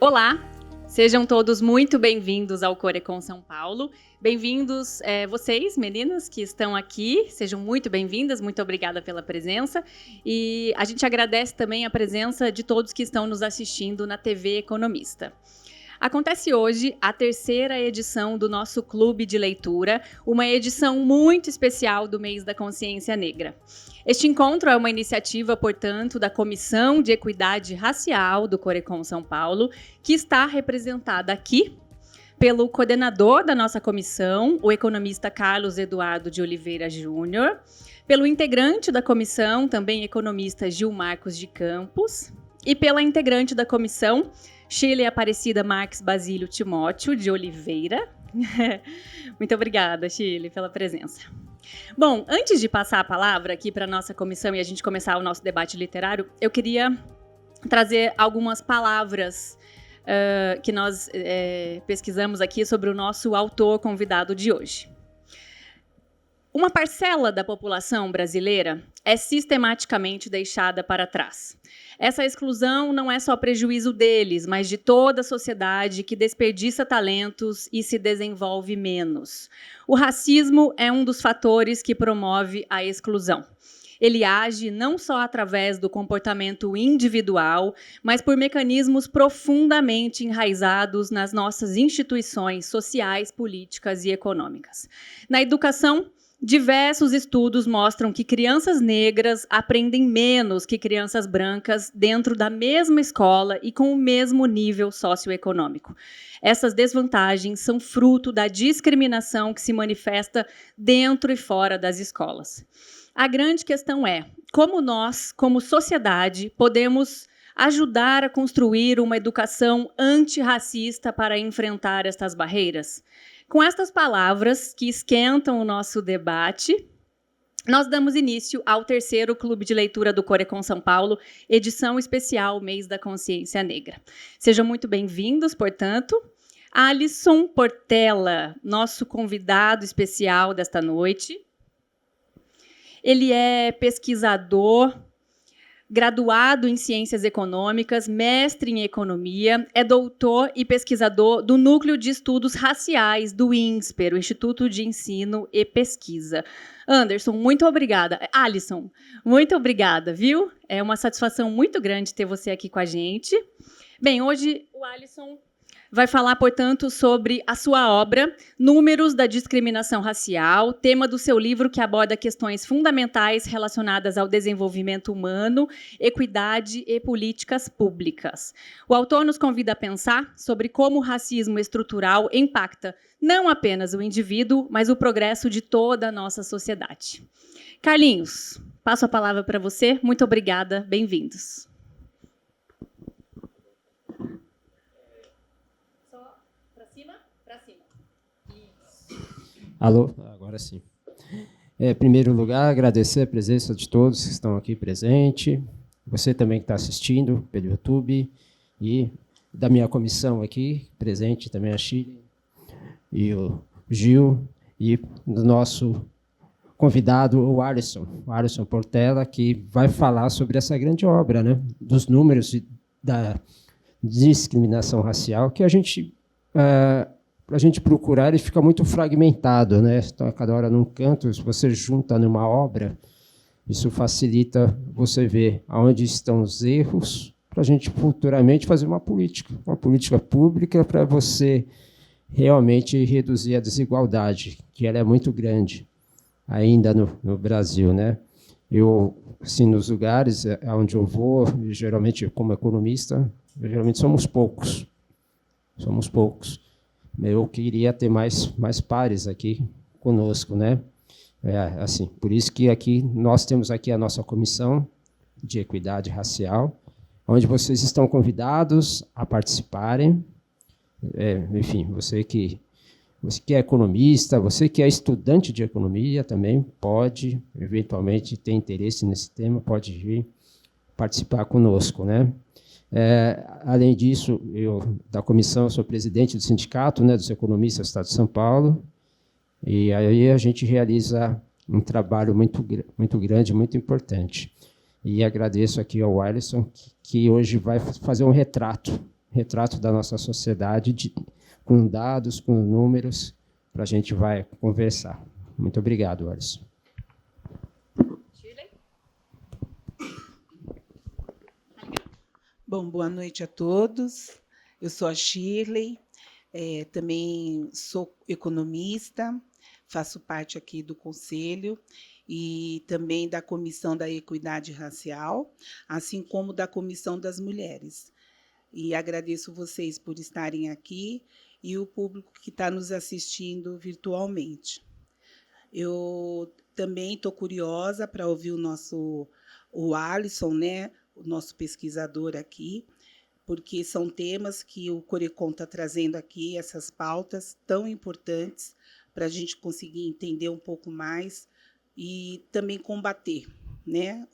Olá, sejam todos muito bem-vindos ao Corecon São Paulo. Bem-vindos vocês, meninas, que estão aqui. Sejam muito bem-vindas, muito obrigada pela presença. E a gente agradece também a presença de todos que estão nos assistindo na TV Economista. Acontece hoje a terceira edição do nosso Clube de Leitura, uma edição muito especial do Mês da Consciência Negra. Este encontro é uma iniciativa, portanto, da Comissão de Equidade Racial do Corecon São Paulo, que está representada aqui pelo coordenador da nossa comissão, o economista Carlos Eduardo de Oliveira Júnior, pelo integrante da comissão, também economista Gil Marcos de Campos, e pela integrante da comissão, Shirley Aparecida Marques Basílio Timóteo de Oliveira. Muito obrigada, Shirley, pela presença. Bom, antes de passar a palavra aqui para a nossa comissão e a gente começar o nosso debate literário, eu queria trazer algumas palavras que nós pesquisamos aqui sobre o nosso autor convidado de hoje. Uma parcela da população brasileira é sistematicamente deixada para trás. Essa exclusão não é só prejuízo deles, mas de toda a sociedade que desperdiça talentos e se desenvolve menos. O racismo é um dos fatores que promove a exclusão. Ele age não só através do comportamento individual, mas por mecanismos profundamente enraizados nas nossas instituições sociais, políticas e econômicas. Na educação, diversos estudos mostram que crianças negras aprendem menos que crianças brancas dentro da mesma escola e com o mesmo nível socioeconômico. Essas desvantagens são fruto da discriminação que se manifesta dentro e fora das escolas. A grande questão é como nós, como sociedade, podemos ajudar a construir uma educação antirracista para enfrentar estas barreiras. Com estas palavras que esquentam o nosso debate, nós damos início ao terceiro Clube de Leitura do Corecon São Paulo, edição especial Mês da Consciência Negra. Sejam muito bem-vindos, portanto. Alisson Portela, nosso convidado especial desta noite. Ele é pesquisador, graduado em Ciências Econômicas, mestre em Economia, é doutor e pesquisador do Núcleo de Estudos Raciais do INSPER, o Instituto de Ensino e Pesquisa. Anderson, muito obrigada. Alisson, muito obrigada, viu? É uma satisfação muito grande ter você aqui com a gente. Bem, hoje o Alisson vai falar, portanto, sobre a sua obra, Números da Discriminação Racial, tema do seu livro que aborda questões fundamentais relacionadas ao desenvolvimento humano, equidade e políticas públicas. O autor nos convida a pensar sobre como o racismo estrutural impacta não apenas o indivíduo, mas o progresso de toda a nossa sociedade. Carlinhos, passo a palavra para você. Muito obrigada, bem-vindos. Alô, agora sim. Em primeiro lugar, agradecer a presença de todos que estão aqui presentes, você também que está assistindo pelo YouTube, e da minha comissão aqui, presente também a Shirley, e o Gil, e do nosso convidado, o Alisson Portela, que vai falar sobre essa grande obra, né, dos números da discriminação racial, que a gente... para a gente procurar, ele fica muito fragmentado, né? Então, a cada hora num canto, se você junta numa obra, isso facilita você ver aonde estão os erros, para a gente futuramente fazer uma política pública para você realmente reduzir a desigualdade, que ela é muito grande ainda no Brasil, né? Eu, assim, nos lugares onde eu vou, geralmente como economista, geralmente somos poucos. Eu queria ter mais pares aqui conosco, né? Assim, por isso que aqui nós temos aqui a nossa comissão de equidade racial, onde vocês estão convidados a participarem. Enfim, você que é economista, você que é estudante de economia também pode, eventualmente, ter interesse nesse tema, pode vir participar conosco, né? Além disso, eu, da comissão, sou presidente do sindicato, né, dos economistas do Estado de São Paulo, e aí a gente realiza um trabalho muito grande, muito importante. E agradeço aqui ao Alisson, que hoje vai fazer um retrato retrato da nossa sociedade, com dados, com números, para a gente vai conversar. Muito obrigado, Alisson. Bom, boa noite a todos. Eu sou a Shirley, também sou economista, faço parte aqui do Conselho e também da Comissão da Equidade Racial, assim como da Comissão das Mulheres. E agradeço vocês por estarem aqui e o público que está nos assistindo virtualmente. Eu também estou curiosa para ouvir o Alisson, né, o nosso pesquisador aqui, porque são temas que o Corecon está trazendo aqui, essas pautas tão importantes para a gente conseguir entender um pouco mais e também combater, né,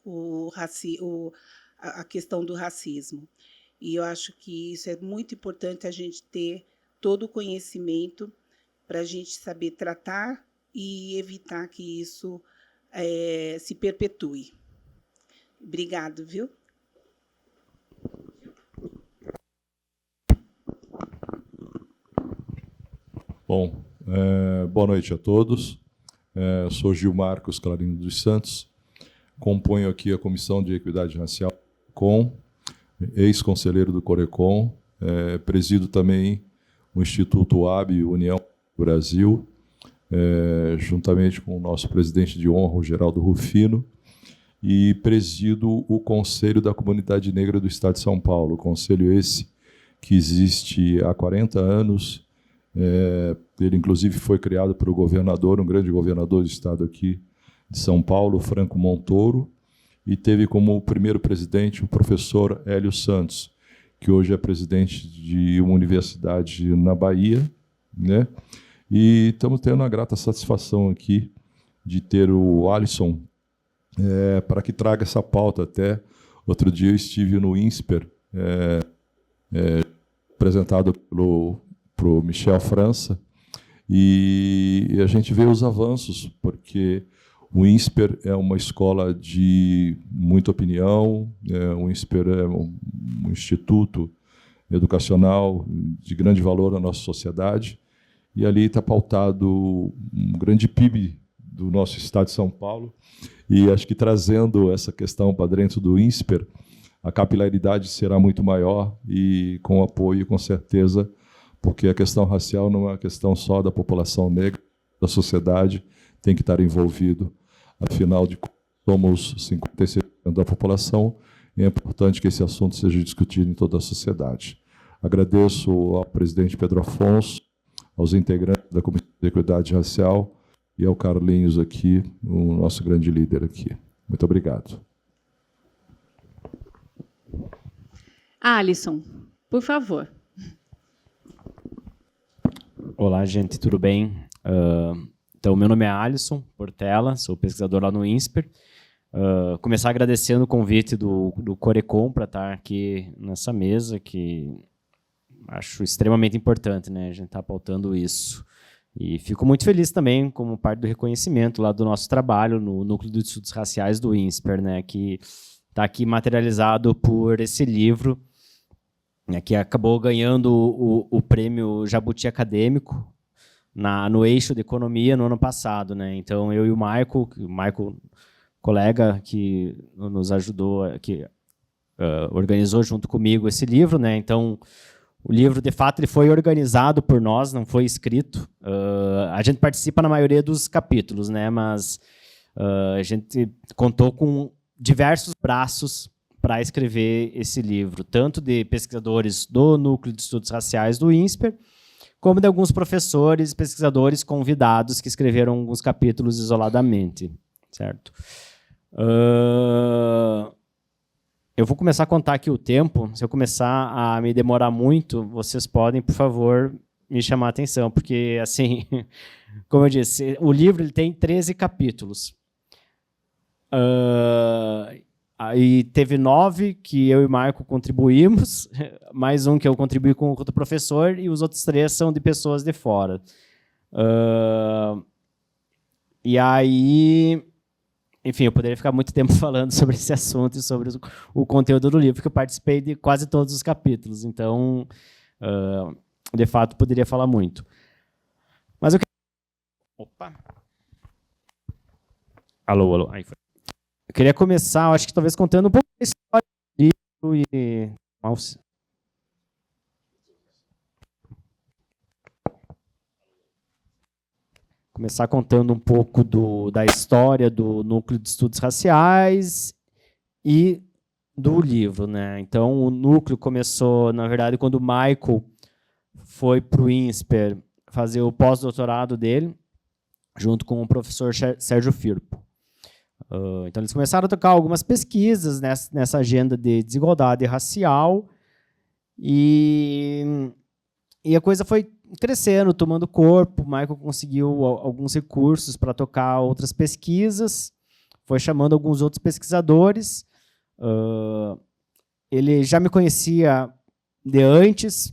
a questão do racismo. E eu acho que isso é muito importante, a gente ter todo o conhecimento para a gente saber tratar e evitar que isso se perpetue. Obrigado, viu? Bom, boa noite a todos. Sou Gil Marcos Clarino dos Santos, componho aqui a Comissão de Equidade Racial com ex-conselheiro do Corecon, presido também o Instituto UAB, União Brasil, juntamente com o nosso presidente de honra, o Geraldo Rufino, e presido o Conselho da Comunidade Negra do Estado de São Paulo, conselho esse que existe há 40 anos. Ele, inclusive, foi criado pelo governador, um grande governador do estado aqui de São Paulo, Franco Montoro, e teve como primeiro presidente o professor Hélio Santos, que hoje é presidente de uma universidade na Bahia, né? E estamos tendo a grata satisfação aqui de ter o Alisson para que traga essa pauta. Até outro dia eu estive no INSPER, apresentado pelo Michel França, e a gente vê os avanços, porque o INSPER é uma escola de muita opinião, o INSPER é um instituto educacional de grande valor na nossa sociedade, e ali está pautado um grande PIB do nosso estado de São Paulo, e acho que trazendo essa questão para dentro do INSPER, a capilaridade será muito maior, e com apoio, com certeza, porque a questão racial não é uma questão só da população negra, da sociedade tem que estar envolvido. Afinal de contas, somos 56% da população e é importante que esse assunto seja discutido em toda a sociedade. Agradeço ao presidente Pedro Afonso, aos integrantes da Comissão de Equidade Racial e ao Carlinhos aqui, o nosso grande líder aqui. Muito obrigado. Alisson, por favor. Olá, gente, tudo bem? Então, meu nome é Alisson Portela, sou pesquisador lá no INSPER. Começar agradecendo o convite do Corecon para estar aqui nessa mesa, que acho extremamente importante, né? A gente está pautando isso. E fico muito feliz também como parte do reconhecimento lá do nosso trabalho no Núcleo de Estudos Raciais do INSPER, né? Que está aqui materializado por esse livro, que acabou ganhando o prêmio Jabuti Acadêmico no eixo de economia no ano passado, né? Então, eu e o Michael, colega que nos ajudou, que organizou junto comigo esse livro, né? Então, o livro, de fato, ele foi organizado por nós, não foi escrito. A gente participa na maioria dos capítulos, né? Mas a gente contou com diversos braços para escrever esse livro, tanto de pesquisadores do Núcleo de Estudos Raciais do INSPER, como de alguns professores e pesquisadores convidados que escreveram alguns capítulos isoladamente, certo? Eu vou começar a contar aqui o tempo. Se eu começar a me demorar muito, vocês podem, por favor, me chamar a atenção, porque, assim, como eu disse, o livro ele tem 13 capítulos. Aí teve 9 que eu e o Marco contribuímos, mais um que eu contribuí com outro professor, e os outros 3 são de pessoas de fora. E aí enfim, eu poderia ficar muito tempo falando sobre esse assunto e sobre o conteúdo do livro, porque eu participei de quase todos os capítulos, então, de fato, poderia falar muito. Mas eu queria... Opa! Alô, alô. Aí foi. Eu queria começar, acho que talvez contando um pouco da história do livro e... Começar contando um pouco da história do Núcleo de Estudos Raciais e do livro, né? Então, o núcleo começou, na verdade, quando o Michael foi para o INSPER fazer o pós-doutorado dele, junto com o professor Sérgio Firpo. Então, eles começaram a tocar algumas pesquisas nessa agenda de desigualdade racial e a coisa foi crescendo, tomando corpo. O Michael conseguiu alguns recursos para tocar outras pesquisas, foi chamando alguns outros pesquisadores. Ele já me conhecia de antes,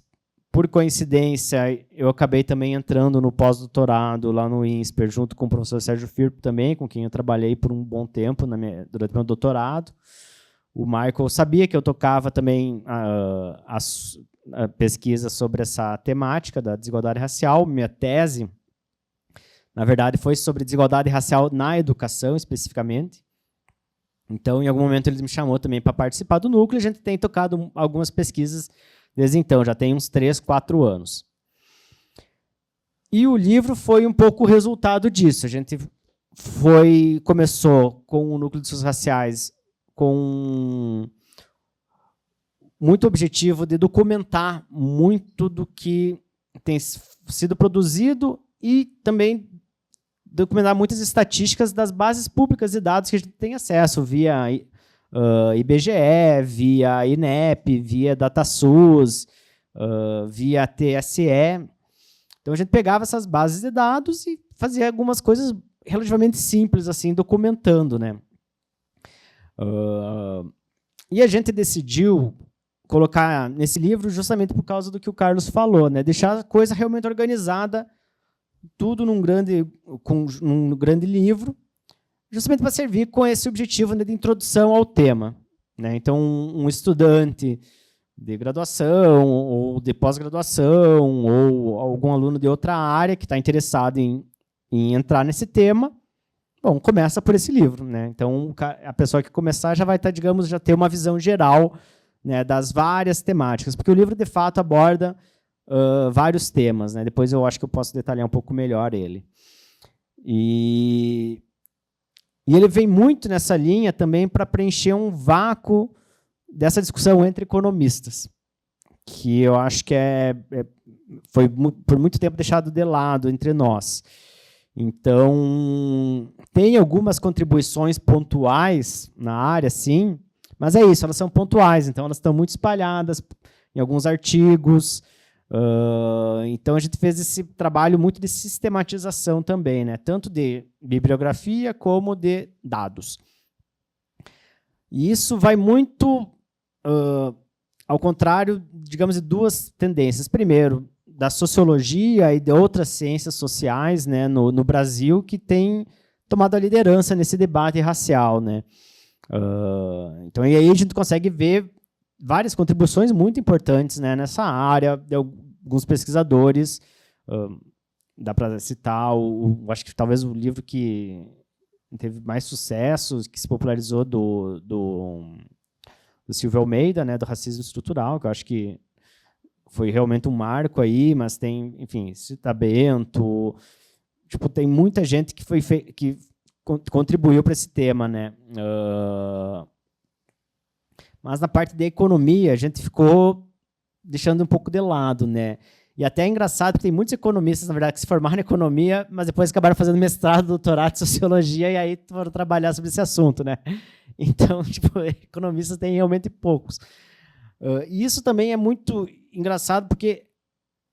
por coincidência, eu acabei também entrando no pós-doutorado lá no INSPER, junto com o professor Sérgio Firpo também, com quem eu trabalhei por um bom tempo durante meu doutorado. O Michael sabia que eu tocava também a pesquisa sobre essa temática da desigualdade racial. Minha tese, na verdade, foi sobre desigualdade racial na educação, especificamente. Então, em algum momento, ele me chamou também para participar do núcleo. A gente tem tocado algumas pesquisas desde então, já tem uns 3, 4 anos. E o livro foi um pouco o resultado disso. A gente começou com o Núcleo de Estudos Raciais com muito objetivo de documentar muito do que tem sido produzido e também documentar muitas estatísticas das bases públicas de dados que a gente tem acesso via IBGE, via INEP, via DataSUS, via TSE. Então, a gente pegava essas bases de dados e fazia algumas coisas relativamente simples, assim, documentando, né? E a gente decidiu colocar nesse livro justamente por causa do que o Carlos falou, né? Deixar a coisa realmente organizada, tudo num grande livro, justamente para servir com esse objetivo, né, de introdução ao tema, né? Então, um estudante de graduação ou de pós-graduação ou algum aluno de outra área que está interessado em entrar nesse tema, bom, começa por esse livro, né? Então, a pessoa que começar já vai estar, digamos, já ter uma visão geral, né, das várias temáticas, porque o livro, de fato, aborda vários temas, né? Depois eu acho que eu posso detalhar um pouco melhor ele. E ele vem muito nessa linha também para preencher um vácuo dessa discussão entre economistas, que eu acho que foi por muito tempo deixado de lado entre nós. Então, tem algumas contribuições pontuais na área, sim, mas é isso, elas são pontuais, então elas estão muito espalhadas em alguns artigos. Então, a gente fez esse trabalho muito de sistematização também, né? Tanto de bibliografia como de dados. E isso vai muito ao contrário, digamos, de duas tendências. Primeiro, da sociologia e de outras ciências sociais, né, no Brasil, que tem tomado a liderança nesse debate racial, né? Então, e aí a gente consegue ver várias contribuições muito importantes, né, nessa área, de alguns pesquisadores. Dá para citar, acho que talvez o livro que teve mais sucesso, que se popularizou do Silvio Almeida, né, do racismo estrutural, que eu acho que foi realmente um marco aí, mas tem, enfim, Cita Bento, tipo, tem muita gente que contribuiu para esse tema, né? Mas na parte da economia, a gente ficou deixando um pouco de lado, né? E até é engraçado que tem muitos economistas, na verdade, que se formaram em economia, mas depois acabaram fazendo mestrado, doutorado em sociologia, e aí foram trabalhar sobre esse assunto, né? Então, tipo, economistas tem realmente poucos. E isso também é muito engraçado, porque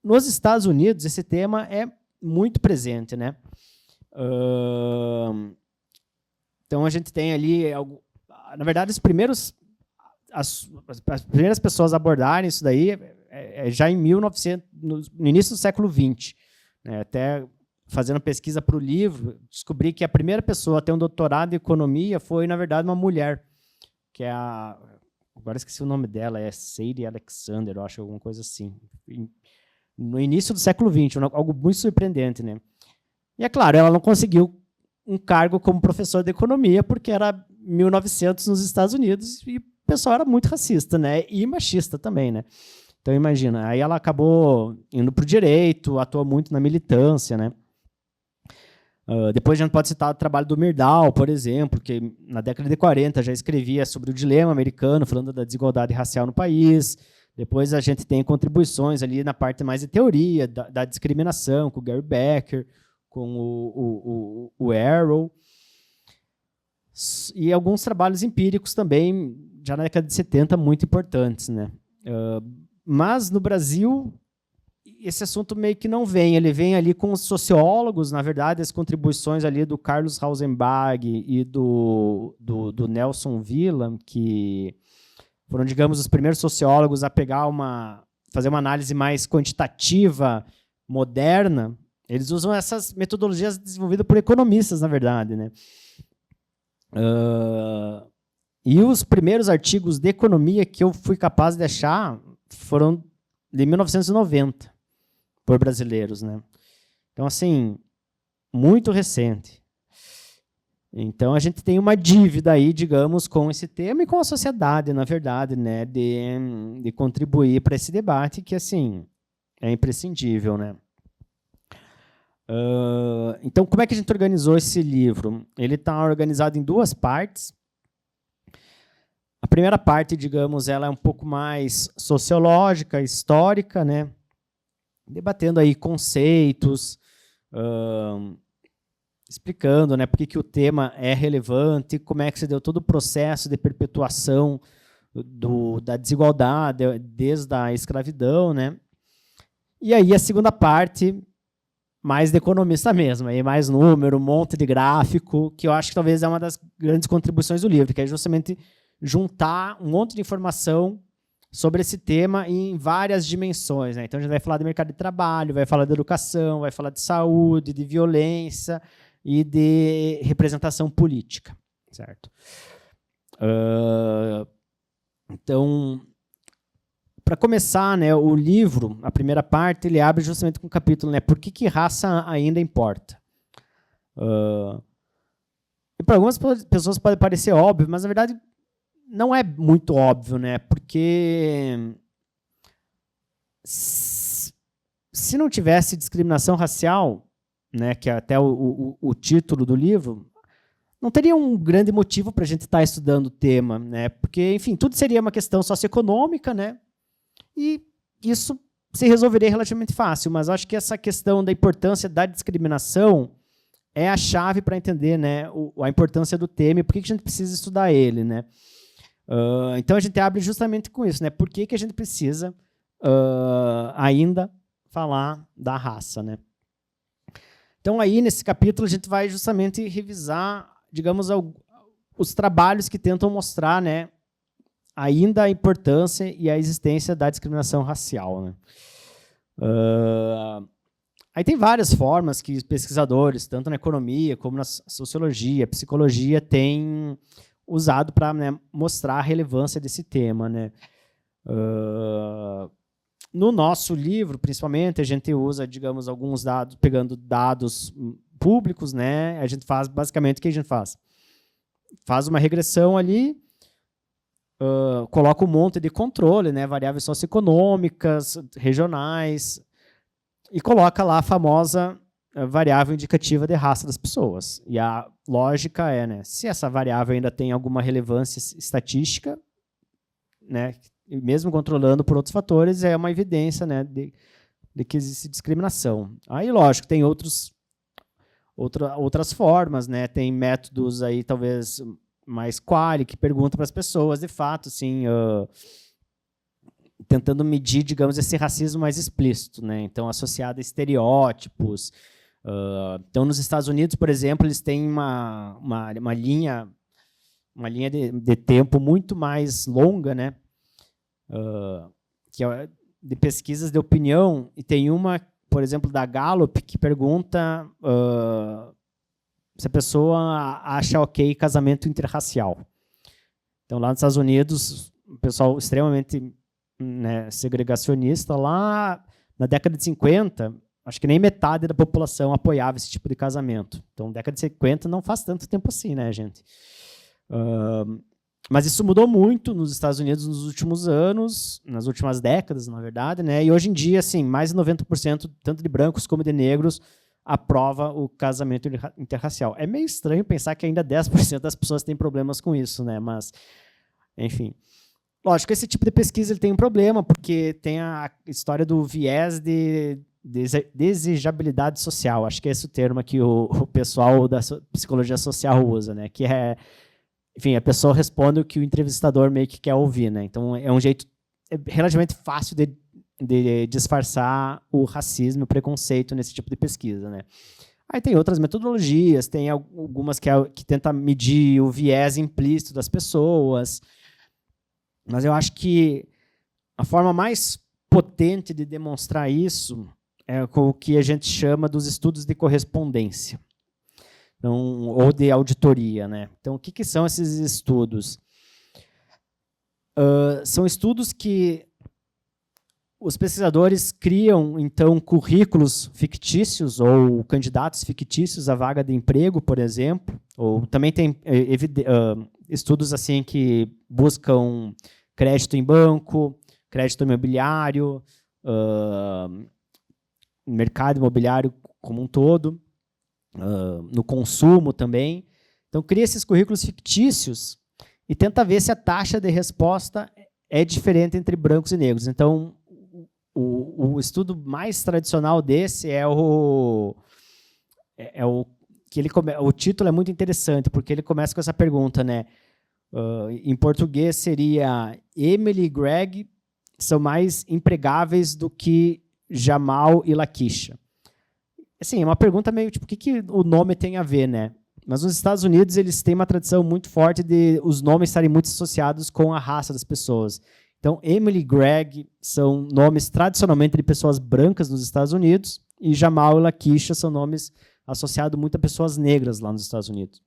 nos Estados Unidos esse tema é muito presente, né? Então, a gente tem ali, na verdade, as primeiras pessoas a abordarem isso daí já em 1900, no início do século XX, né? Até fazendo pesquisa para o livro, descobri que a primeira pessoa a ter um doutorado em economia foi, na verdade, uma mulher, que é agora esqueci o nome dela, é Sadie Alexander, eu acho, alguma coisa assim. No início do século XX, algo muito surpreendente, né? E é claro, ela não conseguiu um cargo como professor de economia, porque era 1900 nos Estados Unidos e o pessoal era muito racista, né? E machista também, né? Então, imagina. Aí ela acabou indo para o direito, atuou muito na militância, né? Depois a gente pode citar o trabalho do Myrdal, por exemplo, que na década de 40 já escrevia sobre o dilema americano, falando da desigualdade racial no país. Depois a gente tem contribuições ali na parte mais de teoria, da discriminação, com o Gary Becker, com o Arrow. E alguns trabalhos empíricos também, já na década de 70, muito importantes, né? Mas no Brasil, esse assunto meio que não vem. Ele vem ali com os sociólogos, na verdade, as contribuições ali do Carlos Rausenbach e do Nelson Wieland, que foram, digamos, os primeiros sociólogos a fazer uma análise mais quantitativa, moderna. Eles usam essas metodologias desenvolvidas por economistas, na verdade, né? E os primeiros artigos de economia que eu fui capaz de achar foram de 1990, por brasileiros, né? Então, assim, muito recente. Então, a gente tem uma dívida aí, digamos, com esse tema e com a sociedade, na verdade, né? De contribuir para esse debate que, assim, é imprescindível, né? Então, como é que a gente organizou esse livro? Ele está organizado em duas partes. A primeira parte, digamos, ela é um pouco mais sociológica, histórica, né? Debatendo aí conceitos, explicando, né, por que o tema é relevante, como é que se deu todo o processo de perpetuação da desigualdade desde a escravidão, né? E aí a segunda parte, mais de economista mesmo, aí mais número, um monte de gráfico, que eu acho que talvez é uma das grandes contribuições do livro, que é justamente juntar um monte de informação sobre esse tema em várias dimensões, né? Então a gente vai falar do mercado de trabalho, vai falar de educação, vai falar de saúde, de violência e de representação política, certo? Então, para começar, né, o livro, a primeira parte, ele abre justamente com um capítulo, né, por que raça ainda importa? E para algumas pessoas pode parecer óbvio, mas na verdade não é muito óbvio, né? Porque se não tivesse discriminação racial, né, que é até o título do livro, não teria um grande motivo para a gente estar estudando o tema, né? Porque, enfim, tudo seria uma questão socioeconômica, né? E isso se resolveria relativamente fácil, mas acho que essa questão da importância da discriminação é a chave para entender, né, a importância do tema e por que a gente precisa estudar ele, né? Então a gente abre justamente com isso, né? Por que a gente precisa ainda falar da raça, né? Então aí nesse capítulo a gente vai justamente revisar, digamos, os trabalhos que tentam mostrar, né, ainda a importância e a existência da discriminação racial, né? Aí tem várias formas que os pesquisadores, tanto na economia como na sociologia, psicologia, têm usado para, né, mostrar a relevância desse tema, né? No nosso livro, principalmente, a gente usa, digamos, alguns dados, pegando dados públicos, né? A gente faz, basicamente, o que a gente faz? Faz uma regressão ali, coloca um monte de controle, né? Variáveis socioeconômicas, regionais, e coloca lá a famosa variável indicativa de raça das pessoas. E a lógica é, né, se essa variável ainda tem alguma relevância estatística, né, mesmo controlando por outros fatores, é uma evidência, né, de que existe discriminação. Aí, lógico, tem outras formas, né, tem métodos aí talvez mais quali, que perguntam para as pessoas, de fato, assim, tentando medir, digamos, esse racismo mais explícito, né, então associado a estereótipos. Então, nos Estados Unidos, por exemplo, eles têm uma linha de tempo muito mais longa, né? Que é de pesquisas de opinião, e tem uma por exemplo, da Gallup, que pergunta se a pessoa acha ok casamento interracial. Então, lá nos Estados Unidos, o pessoal extremamente, né, segregacionista, lá na década de 50, acho que nem metade da população apoiava esse tipo de casamento. Então, década de 50 não faz tanto tempo assim, né, gente? Mas isso mudou muito nos Estados Unidos nos últimos anos, nas últimas décadas, na verdade, né? E hoje em dia, assim, mais de 90%, tanto de brancos como de negros, aprova o casamento interracial. É meio estranho pensar que ainda 10% das pessoas têm problemas com isso, né? Mas, enfim. Lógico, esse tipo de pesquisa ele tem um problema, porque tem a história do viés de desejabilidade social. Acho que é esse o termo que o pessoal da psicologia social usa, né? Que é, enfim, a pessoa responde o que o entrevistador meio que quer ouvir, né? Então, é um jeito relativamente fácil de disfarçar o racismo, o preconceito nesse tipo de pesquisa, né? Aí tem outras metodologias, tem algumas que tentam medir o viés implícito das pessoas, mas eu acho que a forma mais potente de demonstrar isso é o que a gente chama dos estudos de correspondência, então, ou de auditoria, né? Então, o que são esses estudos? São estudos que os pesquisadores criam, então, currículos fictícios ou candidatos fictícios à vaga de emprego, por exemplo. Ou também tem estudos assim que buscam crédito em banco, crédito imobiliário, mercado imobiliário como um todo, no consumo também. Então, cria esses currículos fictícios e tenta ver se a taxa de resposta é diferente entre brancos e negros. Então, o estudo mais tradicional desse o título é muito interessante, porque ele começa com essa pergunta, né? Em português seria Emily e Greg são mais empregáveis do que Jamal e Lakeisha. Assim, é uma pergunta meio tipo, o que o nome tem a ver, né? Mas nos Estados Unidos eles têm uma tradição muito forte de os nomes estarem muito associados com a raça das pessoas. Então, Emily e Greg são nomes tradicionalmente de pessoas brancas nos Estados Unidos e Jamal e Lakeisha são nomes associados muito a pessoas negras lá nos Estados Unidos.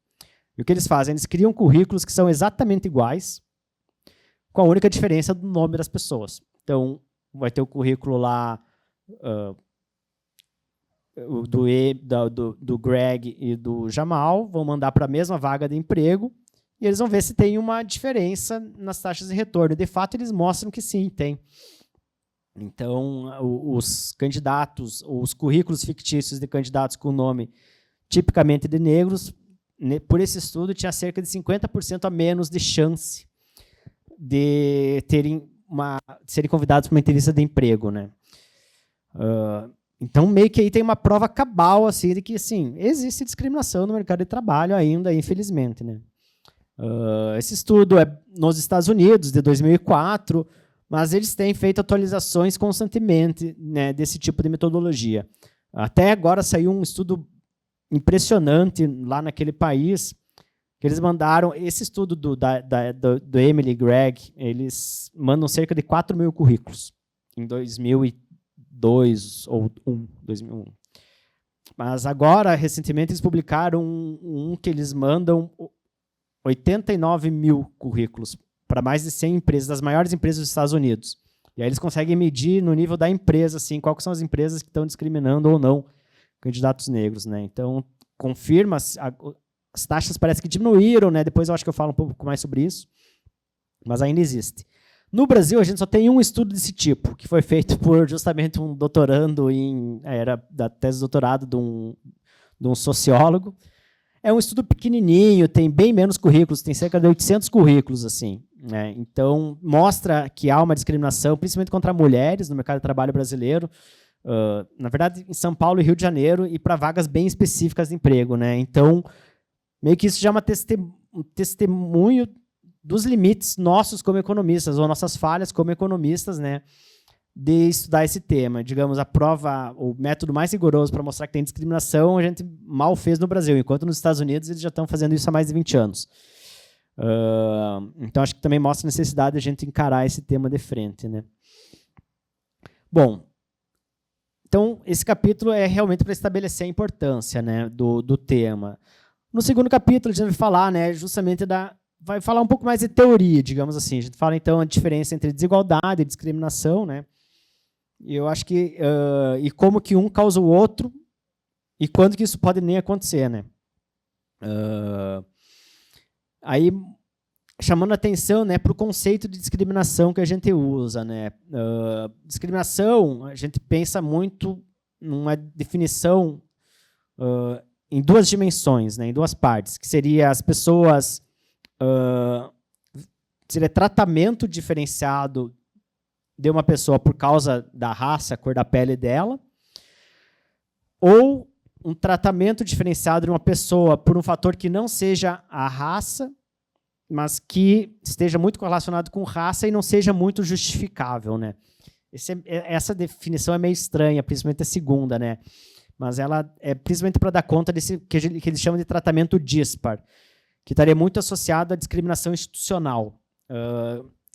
E o que eles fazem? Eles criam currículos que são exatamente iguais, com a única diferença do nome das pessoas. Então, vai ter o currículo lá do Greg e do Jamal, vão mandar para a mesma vaga de emprego, e eles vão ver se tem uma diferença nas taxas de retorno. De fato, eles mostram que sim, tem. Então, os candidatos, os currículos fictícios de candidatos com nome tipicamente de negros, por esse estudo, tinha cerca de 50% a menos de chance de serem convidados para uma entrevista de emprego, né? Então, meio que aí tem uma prova cabal assim, de que assim, existe discriminação no mercado de trabalho ainda, infelizmente, né? Esse estudo é nos Estados Unidos, de 2004, mas eles têm feito atualizações constantemente, né, desse tipo de metodologia. Até agora saiu um estudo impressionante lá naquele país, que eles mandaram, esse estudo do Emily e Greg, eles mandam cerca de 4 mil currículos em 2002 ou 2001. Mas agora, recentemente, eles publicaram um que eles mandam 89 mil currículos para mais de 100 empresas, das maiores empresas dos Estados Unidos. E aí eles conseguem medir no nível da empresa, assim, quais são as empresas que estão discriminando ou não candidatos negros, né? Então, confirma, as taxas parece que diminuíram, né? Depois eu acho que eu falo um pouco mais sobre isso, mas ainda existe. No Brasil, a gente só tem um estudo desse tipo, que foi feito por justamente um doutorando era da tese de doutorado de um sociólogo. É um estudo pequenininho, tem bem menos currículos, tem cerca de 800 currículos, assim, né? Então, mostra que há uma discriminação, principalmente contra mulheres no mercado de trabalho brasileiro, na verdade, em São Paulo e Rio de Janeiro, e para vagas bem específicas de emprego, né? Então, meio que isso já é um testemunho dos limites nossos como economistas, ou nossas falhas como economistas, né, de estudar esse tema. Digamos, a prova, o método mais rigoroso para mostrar que tem discriminação, a gente mal fez no Brasil, enquanto nos Estados Unidos eles já estão fazendo isso há mais de 20 anos. Então, acho que também mostra a necessidade de a gente encarar esse tema de frente, né? Bom, Então, esse capítulo é realmente para estabelecer a importância, né, do tema. No segundo capítulo, a gente vai falar, né, justamente vai falar um pouco mais de teoria, digamos assim. A gente fala, então, a diferença entre desigualdade e discriminação, né? E eu acho que e como que um causa o outro e quando que isso pode nem acontecer, né? Aí chamando a atenção, né, para o conceito de discriminação que a gente usa, né? Discriminação, a gente pensa muito numa definição em duas dimensões, né, em duas partes, que seria as pessoas seria tratamento diferenciado de uma pessoa por causa da raça, cor da pele dela, ou um tratamento diferenciado de uma pessoa por um fator que não seja a raça, mas que esteja muito correlacionado com raça e não seja muito justificável, né? Essa definição é meio estranha, principalmente a segunda, né? Mas ela é principalmente para dar conta desse que eles chamam de tratamento dispar, que estaria muito associado à discriminação institucional.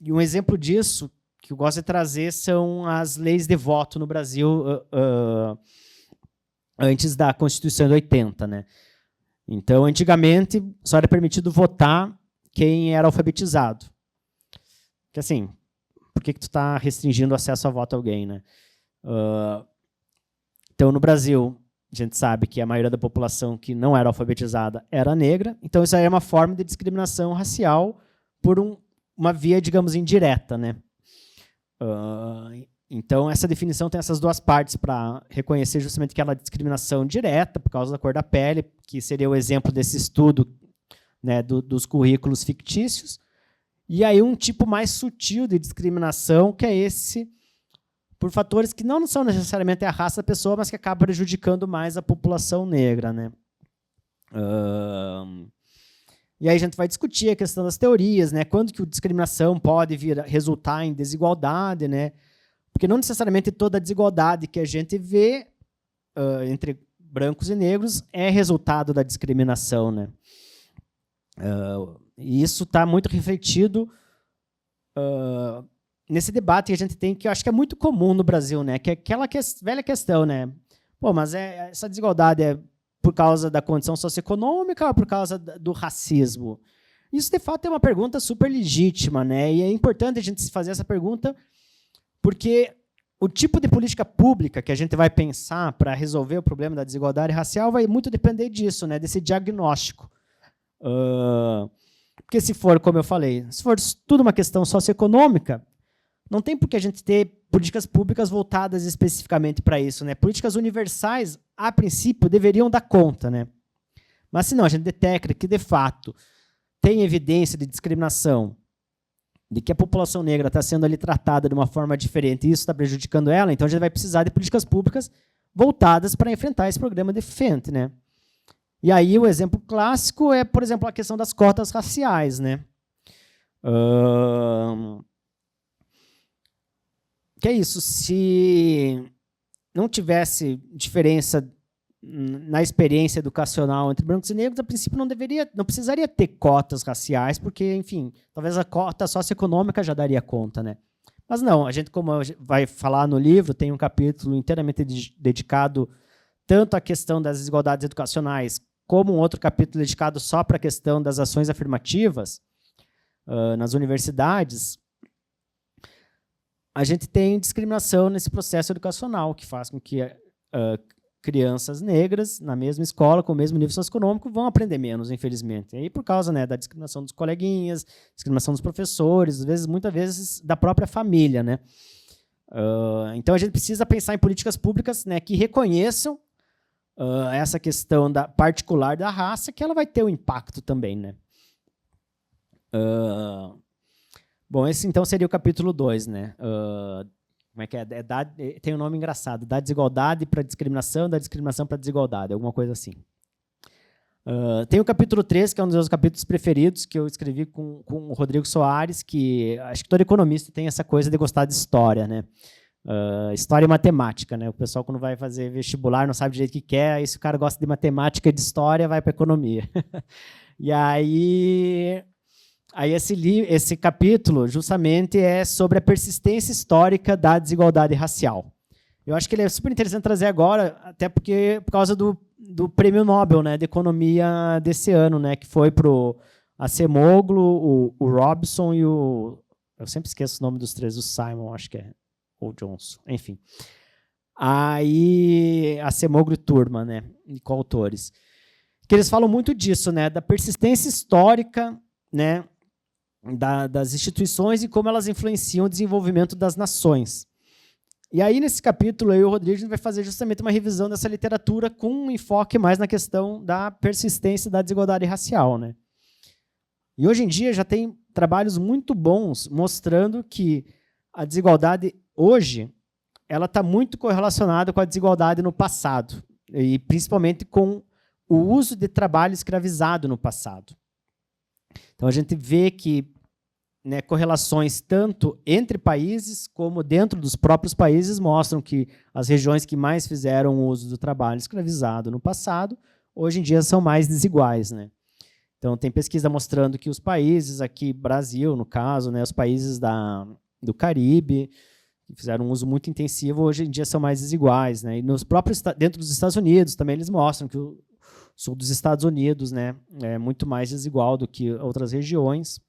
E um exemplo disso que eu gosto de trazer são as leis de voto no Brasil antes da Constituição de 80, né? Então, antigamente, só era permitido votar quem era alfabetizado. Porque, assim, por que tu está restringindo o acesso a voto a alguém, né? Então, no Brasil, a gente sabe que a maioria da população que não era alfabetizada era negra, então isso aí é uma forma de discriminação racial por uma via, digamos, indireta, né? Então, essa definição tem essas duas partes para reconhecer justamente aquela discriminação direta por causa da cor da pele, que seria o exemplo desse estudo, né, dos currículos fictícios, e aí um tipo mais sutil de discriminação, que é esse por fatores que não são necessariamente a raça da pessoa, mas que acaba prejudicando mais a população negra, né? E aí a gente vai discutir a questão das teorias, né? Quando que a discriminação pode resultar em desigualdade, né? Porque não necessariamente toda a desigualdade que a gente vê entre brancos e negros é resultado da discriminação, né? E isso está muito refletido nesse debate que a gente tem, que eu acho que é muito comum no Brasil, né? Que é aquela velha questão, né? Pô, mas essa desigualdade é por causa da condição socioeconômica ou por causa do racismo? Isso, de fato, é uma pergunta super legítima, né? E é importante a gente fazer essa pergunta porque o tipo de política pública que a gente vai pensar para resolver o problema da desigualdade racial vai muito depender disso, né? Desse diagnóstico. Porque se for, como eu falei, se for tudo uma questão socioeconômica, não tem por que a gente ter políticas públicas voltadas especificamente para isso, né? Políticas universais, a princípio, deveriam dar conta, né? Mas se não, a gente detecta que, de fato, tem evidência de discriminação, de que a população negra está sendo ali tratada de uma forma diferente e isso está prejudicando ela, então a gente vai precisar de políticas públicas voltadas para enfrentar esse programa de frente, né? E aí o exemplo clássico é, por exemplo, a questão das cotas raciais, né? Que é isso, se não tivesse diferença na experiência educacional entre brancos e negros, a princípio não precisaria ter cotas raciais, porque, enfim, talvez a cota socioeconômica já daria conta, né? Mas não, a gente, como vai falar no livro, tem um capítulo inteiramente dedicado tanto à questão das desigualdades educacionais, como um outro capítulo dedicado só para a questão das ações afirmativas nas universidades. A gente tem discriminação nesse processo educacional, que faz com que crianças negras, na mesma escola, com o mesmo nível socioeconômico, vão aprender menos, infelizmente. E aí, por causa, né, da discriminação dos coleguinhas, discriminação dos professores, muitas vezes da própria família, né? Então, a gente precisa pensar em políticas públicas, né, que reconheçam essa questão particular da raça, que ela vai ter um impacto também, né? Bom, esse então seria o capítulo 2, né? Como é que é? Tem um nome engraçado, da desigualdade para discriminação, da discriminação para desigualdade, alguma coisa assim. Tem o capítulo 3, que é um dos meus capítulos preferidos, que eu escrevi com o Rodrigo Soares, que acho que todo economista tem essa coisa de gostar de história, né? História e matemática, né? O pessoal, quando vai fazer vestibular, não sabe direito o que quer, aí se o cara gosta de matemática e de história, vai para economia. E aí esse capítulo, justamente, é sobre a persistência histórica da desigualdade racial. Eu acho que ele é super interessante trazer agora, até porque por causa do Prêmio Nobel, né, de Economia desse ano, né, que foi para o Acemoglu, o Robson e o... Eu sempre esqueço o nome dos três, o Simon, acho que é, ou Johnson, enfim. Aí, Acemoglu e Turma, né, e coautores. Que eles falam muito disso, né, da persistência histórica, né, das instituições e como elas influenciam o desenvolvimento das nações. E aí, nesse capítulo, eu e o Rodrigo, a gente vai fazer justamente uma revisão dessa literatura com um enfoque mais na questão da persistência da desigualdade racial, né? E hoje em dia já tem trabalhos muito bons mostrando que a desigualdade hoje ela está muito correlacionada com a desigualdade no passado, e principalmente com o uso de trabalho escravizado no passado. Então, a gente vê que, né, correlações tanto entre países como dentro dos próprios países mostram que as regiões que mais fizeram uso do trabalho escravizado no passado, hoje em dia são mais desiguais, né? Então, tem pesquisa mostrando que os países aqui, Brasil, no caso, né, os países do Caribe, que fizeram um uso muito intensivo, hoje em dia são mais desiguais, né? E nos próprios, dentro dos Estados Unidos também eles mostram que o sul dos Estados Unidos, né, é muito mais desigual do que outras regiões.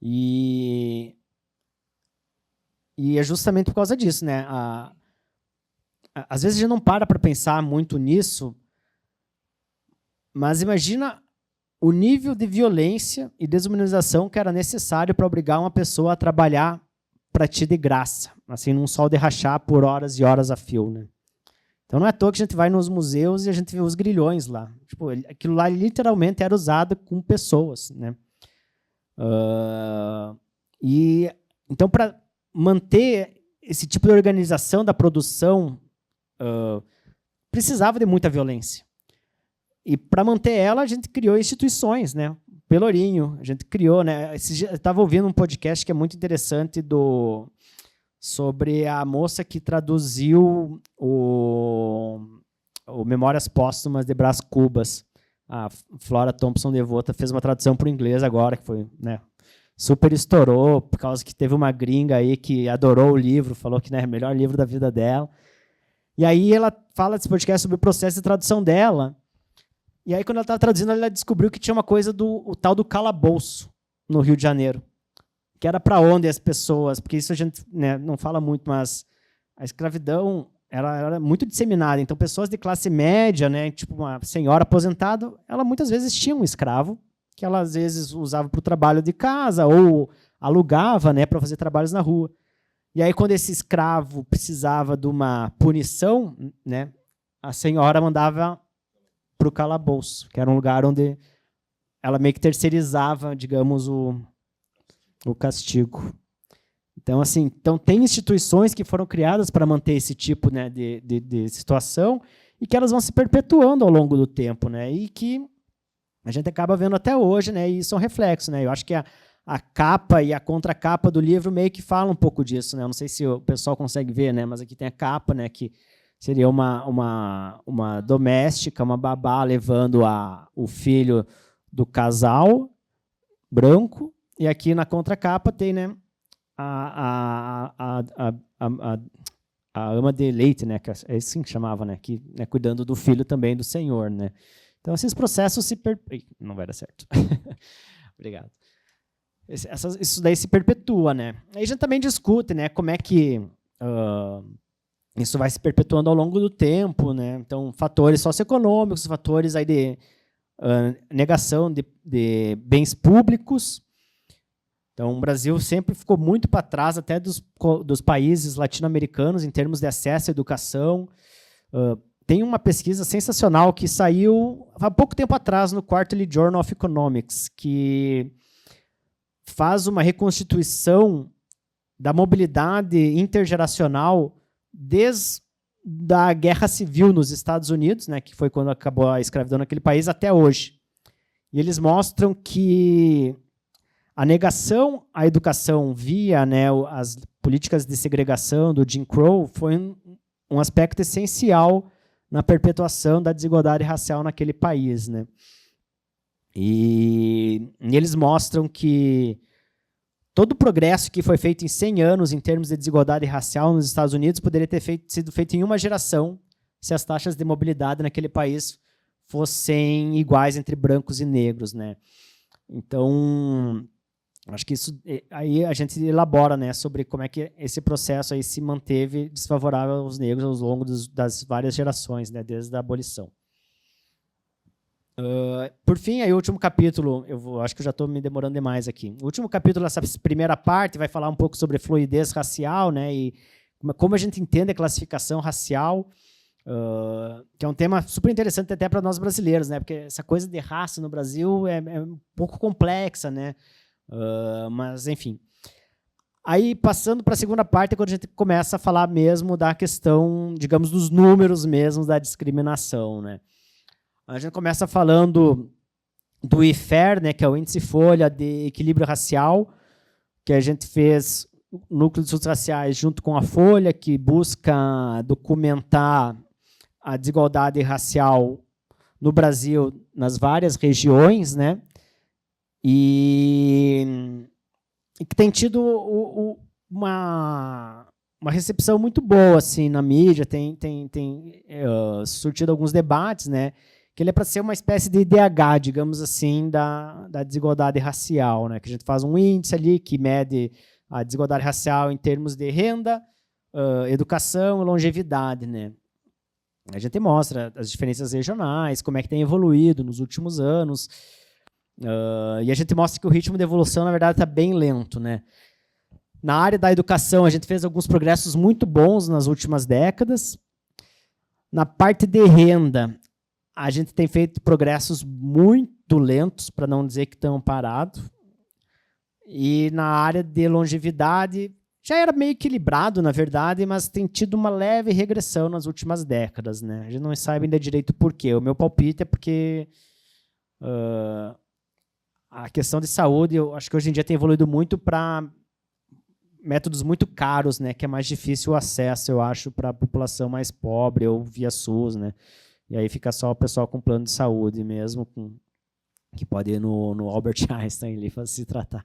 E é justamente por causa disso, né? Às vezes a gente não para pensar muito nisso, mas imagina o nível de violência e desumanização que era necessário para obrigar uma pessoa a trabalhar para ti de graça, assim, num sol de rachar por horas e horas a fio, né? Então não é à toa que a gente vai nos museus e a gente vê os grilhões lá. Tipo, aquilo lá literalmente era usado com pessoas, né? E então, para manter esse tipo de organização da produção, precisava de muita violência. E para manter ela, a gente criou instituições, né? Pelourinho, a gente criou, né? Eu estava ouvindo um podcast que é muito interessante sobre a moça que traduziu o Memórias Póstumas de Brás Cubas. A Flora Thompson Devota fez uma tradução para o inglês agora, que foi, né, super estourou, por causa que teve uma gringa aí que adorou o livro, falou que, né, é o melhor livro da vida dela. E aí ela fala desse podcast sobre o processo de tradução dela. E aí, quando ela estava traduzindo, ela descobriu que tinha uma coisa o tal do calabouço no Rio de Janeiro, que era para onde as pessoas, porque isso a gente, né, não fala muito, mas a escravidão ela era muito disseminada. Então, pessoas de classe média, né, tipo uma senhora aposentada, ela muitas vezes tinha um escravo, que ela às vezes usava para o trabalho de casa ou alugava, né, para fazer trabalhos na rua. E aí, quando esse escravo precisava de uma punição, né, a senhora mandava para o calabouço, que era um lugar onde ela meio que terceirizava, digamos, o castigo. Então, assim, então tem instituições que foram criadas para manter esse tipo, né, de situação e que elas vão se perpetuando ao longo do tempo, né, e que a gente acaba vendo até hoje, né, e isso é um reflexo, né. Eu acho que a capa e a contracapa do livro meio que falam um pouco disso, né. Eu não sei se o pessoal consegue ver, né, mas aqui tem a capa, né, que seria uma doméstica, uma babá levando o filho do casal branco, e aqui na contracapa tem, né, a ama de leite, né, que é assim que chamava, né, que, né, cuidando do filho também do senhor, né. Então esses processos não vai dar certo. Obrigado. Isso daí se perpetua, né. Aí a gente também discute, né, como é que isso vai se perpetuando ao longo do tempo, né? Então, fatores socioeconômicos, fatores aí de negação de bens públicos. Então, o Brasil sempre ficou muito para trás até dos países latino-americanos em termos de acesso à educação. Tem uma pesquisa sensacional que saiu há pouco tempo atrás no Quarterly Journal of Economics, que faz uma reconstituição da mobilidade intergeracional desde a Guerra Civil nos Estados Unidos, né, que foi quando acabou a escravidão naquele país, até hoje. E eles mostram que a negação à educação via, né, as políticas de segregação do Jim Crow foi um aspecto essencial na perpetuação da desigualdade racial naquele país, né. E eles mostram que todo o progresso que foi feito em 100 anos em termos de desigualdade racial nos Estados Unidos poderia ter sido feito em uma geração se as taxas de mobilidade naquele país fossem iguais entre brancos e negros, né? Então, acho que isso aí a gente elabora, né, sobre como é que esse processo aí se manteve desfavorável aos negros ao longo das várias gerações, né, desde a abolição. Por fim, aí o último capítulo, acho que eu já estou me demorando demais aqui. O último capítulo dessa primeira parte vai falar um pouco sobre fluidez racial, né, e como a gente entende a classificação racial, que é um tema super interessante até para nós brasileiros, né, porque essa coisa de raça no Brasil é um pouco complexa, né, mas enfim. Aí, passando para a segunda parte, é quando a gente começa a falar mesmo da questão, digamos, dos números mesmo da discriminação, né. A gente começa falando do IFER, né, que é o Índice Folha de Equilíbrio Racial, que a gente fez núcleo de estudos raciais junto com a Folha, que busca documentar a desigualdade racial no Brasil nas várias regiões, né, e que tem tido uma recepção muito boa assim, na mídia, tem surtido alguns debates, né, que ele é para ser uma espécie de IDH, digamos assim, da desigualdade racial, né? Que a gente faz um índice ali que mede a desigualdade racial em termos de renda, educação e longevidade, né? A gente mostra as diferenças regionais, como é que tem evoluído nos últimos anos, e a gente mostra que o ritmo de evolução, na verdade, está bem lento, né? Na área da educação, a gente fez alguns progressos muito bons nas últimas décadas. Na parte de renda, a gente tem feito progressos muito lentos, para não dizer que estão parados. E na área de longevidade, já era meio equilibrado, na verdade, mas tem tido uma leve regressão nas últimas décadas, né? A gente não sabe ainda direito por quê. O meu palpite é porque a questão de saúde, eu acho que hoje em dia tem evoluído muito para métodos muito caros, né? Que é mais difícil o acesso, eu acho, para a população mais pobre ou via SUS, né? E aí fica só o pessoal com plano de saúde mesmo, que pode ir no Albert Einstein ali para se tratar.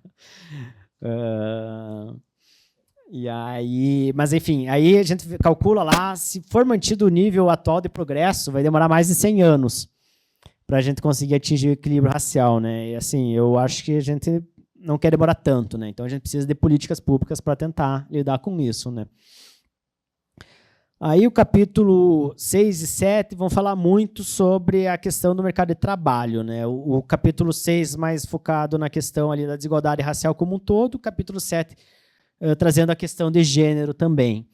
E aí, mas enfim, aí a gente calcula lá, se for mantido o nível atual de progresso, vai demorar mais de 100 anos para a gente conseguir atingir o equilíbrio racial, né? E assim, eu acho que a gente não quer demorar tanto, né? Então a gente precisa de políticas públicas para tentar lidar com isso, né? Aí o capítulo 6 e 7 vão falar muito sobre a questão do mercado de trabalho, né? O capítulo 6 mais focado na questão ali da desigualdade racial como um todo, o capítulo 7 trazendo a questão de gênero também.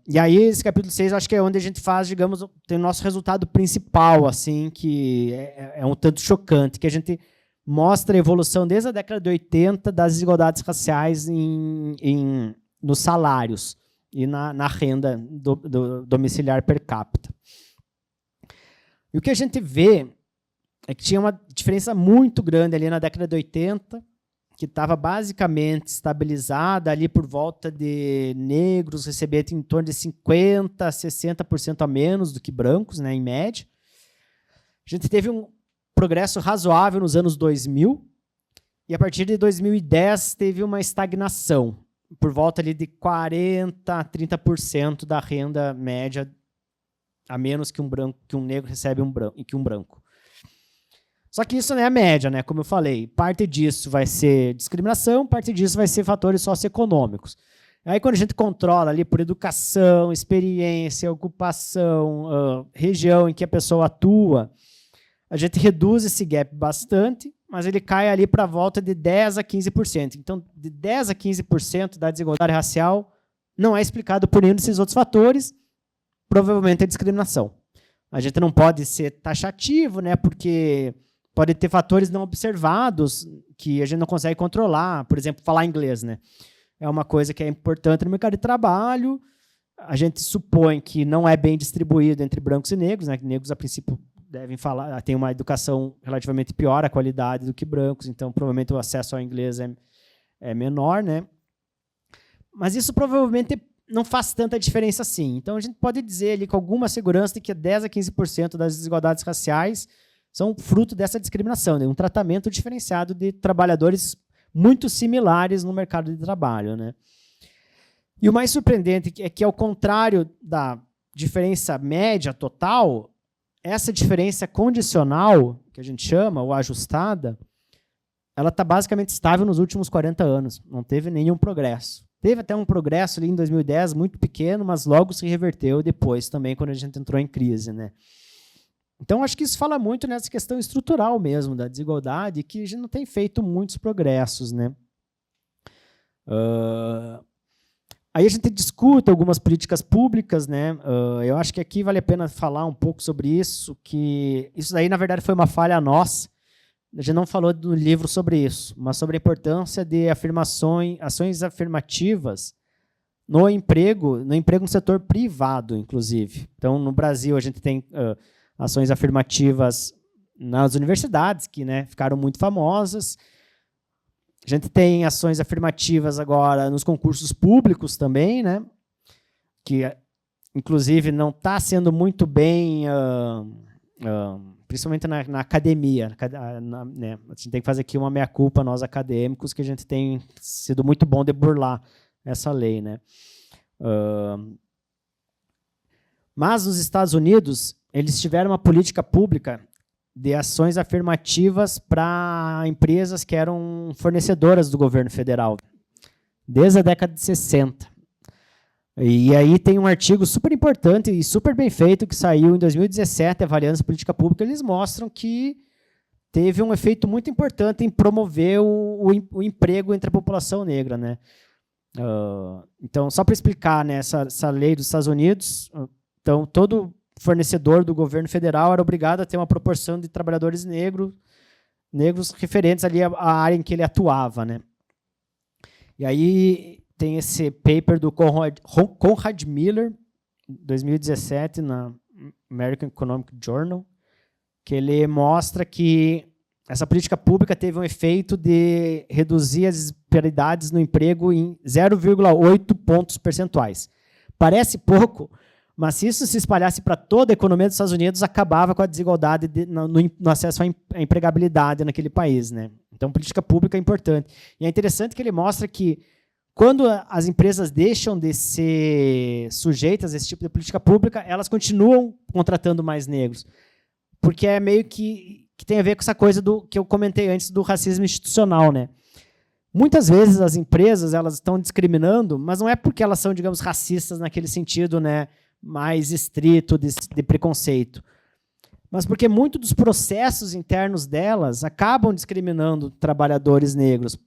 E aí esse capítulo 6 acho que é onde a gente faz, digamos, tem o nosso resultado principal, assim, que é um tanto chocante, que a gente mostra a evolução desde a década de 80 das desigualdades raciais nos salários e na renda do domiciliar per capita. E o que a gente vê é que tinha uma diferença muito grande ali na década de 80, que estava basicamente estabilizada ali por volta de negros receberem em torno de 50% a 60% a menos do que brancos, né, em média. A gente teve um progresso razoável nos anos 2000, e a partir de 2010 teve uma estagnação, por volta ali de 40% a 30% da renda média a menos que um negro recebe que um branco. Só que isso não é a média, né? Como eu falei, parte disso vai ser discriminação, parte disso vai ser fatores socioeconômicos. Aí quando a gente controla ali por educação, experiência, ocupação, região em que a pessoa atua, a gente reduz esse gap bastante, mas ele cai ali para a volta de 10% a 15%. Então, de 10% a 15% da desigualdade racial não é explicado por nenhum desses outros fatores, provavelmente é discriminação. A gente não pode ser taxativo, né, porque pode ter fatores não observados que a gente não consegue controlar. Por exemplo, falar inglês, né? É uma coisa que é importante no mercado de trabalho. A gente supõe que não é bem distribuído entre brancos e negros, né? Negros, a princípio, devem falar, tem uma educação relativamente pior a qualidade do que brancos, então provavelmente o acesso ao inglês é menor, né? Mas isso provavelmente não faz tanta diferença assim. Então a gente pode dizer ali com alguma segurança de que 10% a 15% das desigualdades raciais são fruto dessa discriminação, de um tratamento diferenciado de trabalhadores muito similares no mercado de trabalho, né? E o mais surpreendente é que, ao contrário da diferença média total, essa diferença condicional, que a gente chama, ou ajustada, ela está basicamente estável nos últimos 40 anos. Não teve nenhum progresso. Teve até um progresso ali em 2010, muito pequeno, mas logo se reverteu depois também, quando a gente entrou em crise, né? Então, acho que isso fala muito nessa questão estrutural mesmo, da desigualdade, que a gente não tem feito muitos progressos, né? Aí a gente discute algumas políticas públicas, né? Eu acho que aqui vale a pena falar um pouco sobre isso, que isso daí, na verdade, foi uma falha nossa. A gente não falou do livro sobre isso, mas sobre a importância de ações afirmativas no emprego no setor privado, inclusive. Então, no Brasil, a gente tem ações afirmativas nas universidades, que, né, ficaram muito famosas. A gente tem ações afirmativas agora nos concursos públicos também, né, que, inclusive, não está sendo muito bem... principalmente na academia, né? A gente tem que fazer aqui uma meia-culpa, nós acadêmicos, que a gente tem sido muito bom de burlar essa lei, né? Mas nos Estados Unidos, eles tiveram uma política pública de ações afirmativas para empresas que eram fornecedoras do governo federal, desde a década de 60. E aí tem um artigo super importante e super bem feito que saiu em 2017, avaliando essa política pública. Eles mostram que teve um efeito muito importante em promover o emprego entre a população negra, né? Então, só para explicar, né, essa lei dos Estados Unidos, então, todo fornecedor do governo federal era obrigado a ter uma proporção de trabalhadores negros referentes ali à área em que ele atuava, né? E aí tem esse paper do Conrad Miller, 2017, na American Economic Journal, que ele mostra que essa política pública teve um efeito de reduzir as disparidades no emprego em 0,8 pontos percentuais. Parece pouco, mas se isso se espalhasse para toda a economia dos Estados Unidos, acabava com a desigualdade no acesso à empregabilidade naquele país, né? Então, política pública é importante. E é interessante que ele mostra que, quando as empresas deixam de ser sujeitas a esse tipo de política pública, elas continuam contratando mais negros. Porque é meio que tem a ver com essa coisa que eu comentei antes do racismo institucional, né? Muitas vezes as empresas elas estão discriminando, mas não é porque elas são, digamos, racistas naquele sentido, né, mais estrito de preconceito, mas porque muitos dos processos internos delas acabam discriminando trabalhadores negros.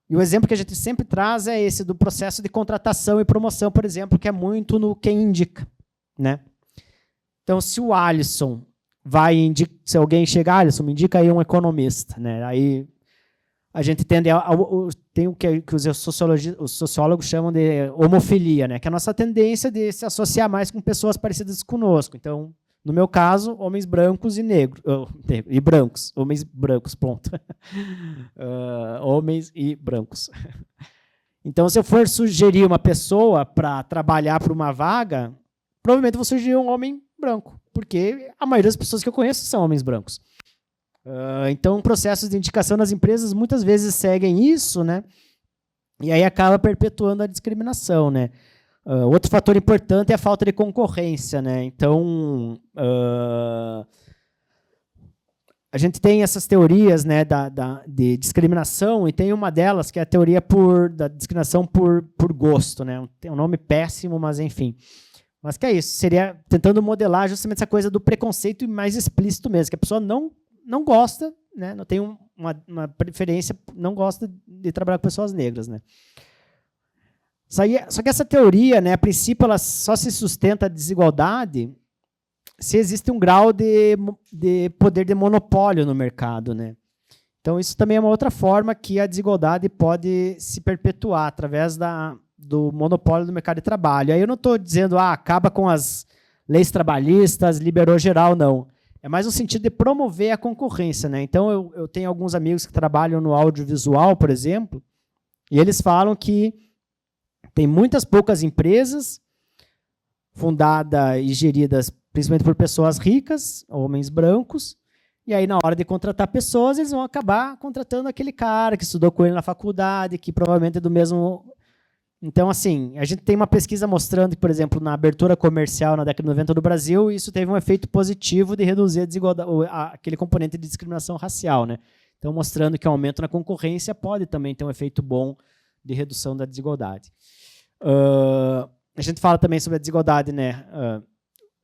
E o exemplo que a gente sempre traz é esse do processo de contratação e promoção, por exemplo, que é muito no quem indica, né? Então, se o Alisson se alguém chegar, Alisson, me indica aí um economista, né? Aí a gente tem o que os sociólogos chamam de homofilia, né? Que é a nossa tendência de se associar mais com pessoas parecidas conosco. Então, no meu caso, homens brancos e negros. E brancos. Homens brancos, ponto. Homens e brancos. Então, se eu for sugerir uma pessoa para trabalhar para uma vaga, provavelmente eu vou sugerir um homem branco, porque a maioria das pessoas que eu conheço são homens brancos. Então, processos de indicação nas empresas muitas vezes seguem isso, né? E aí acaba perpetuando a discriminação, né? Outro fator importante é a falta de concorrência, né? Então, a gente tem essas teorias, né, de discriminação, e tem uma delas que é a teoria da discriminação por gosto, né? Tem um nome péssimo, mas enfim. Mas que é isso, seria tentando modelar justamente essa coisa do preconceito mais explícito mesmo, que a pessoa não gosta, né, não tem uma preferência, não gosta de trabalhar com pessoas negras, né? Só que essa teoria, né, a princípio, ela só se sustenta a desigualdade se existe um grau de poder de monopólio no mercado, né? Então, isso também é uma outra forma que a desigualdade pode se perpetuar através do monopólio do mercado de trabalho. Aí eu não estou dizendo, acaba com as leis trabalhistas, liberou geral, não. É mais no sentido de promover a concorrência, né? Então, eu tenho alguns amigos que trabalham no audiovisual, por exemplo, e eles falam que tem muitas poucas empresas fundadas e geridas principalmente por pessoas ricas, homens brancos, E aí, na hora de contratar pessoas, eles vão acabar contratando aquele cara que estudou com ele na faculdade, que provavelmente é do mesmo... Então, assim, a gente tem uma pesquisa mostrando que, por exemplo, na abertura comercial na década de 90 do Brasil, isso teve um efeito positivo de reduzir a desigualdade, aquele componente de discriminação racial, né? Então, mostrando que o aumento na concorrência pode também ter um efeito bom de redução da desigualdade. A gente fala também sobre a desigualdade, né,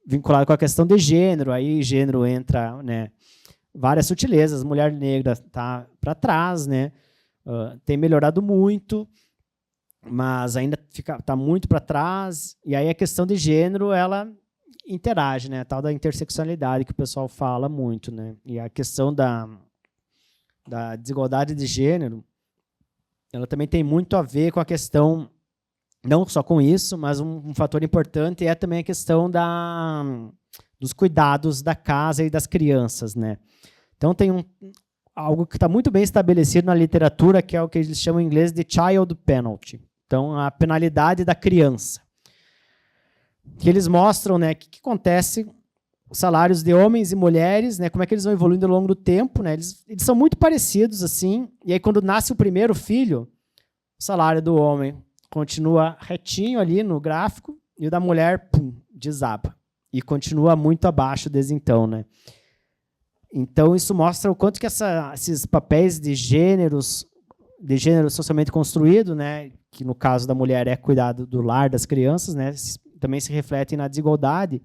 vinculada com a questão de gênero. Aí gênero entra, né, várias sutilezas. Mulher negra está para trás, né, tem melhorado muito, mas ainda está muito para trás. E aí a questão de gênero, ela interage, né, a tal da interseccionalidade que o pessoal fala muito, né, e a questão da desigualdade de gênero, ela também tem muito a ver com a questão, não só com isso, mas um fator importante é também a questão dos cuidados da casa e das crianças, né? Então tem algo que está muito bem estabelecido na literatura, que é o que eles chamam em inglês de child penalty. Então, a penalidade da criança. Que eles mostram, né, o que acontece, os salários de homens e mulheres, né, como é que eles vão evoluindo ao longo do tempo, né? Eles são muito parecidos, assim, e aí quando nasce o primeiro filho, o salário do homem continua retinho ali no gráfico, e o da mulher, pum, desaba. E continua muito abaixo desde então, né? Então, isso mostra o quanto que esses papéis de gênero socialmente construído, né, que no caso da mulher é cuidado do lar, das crianças, né, também se refletem na desigualdade.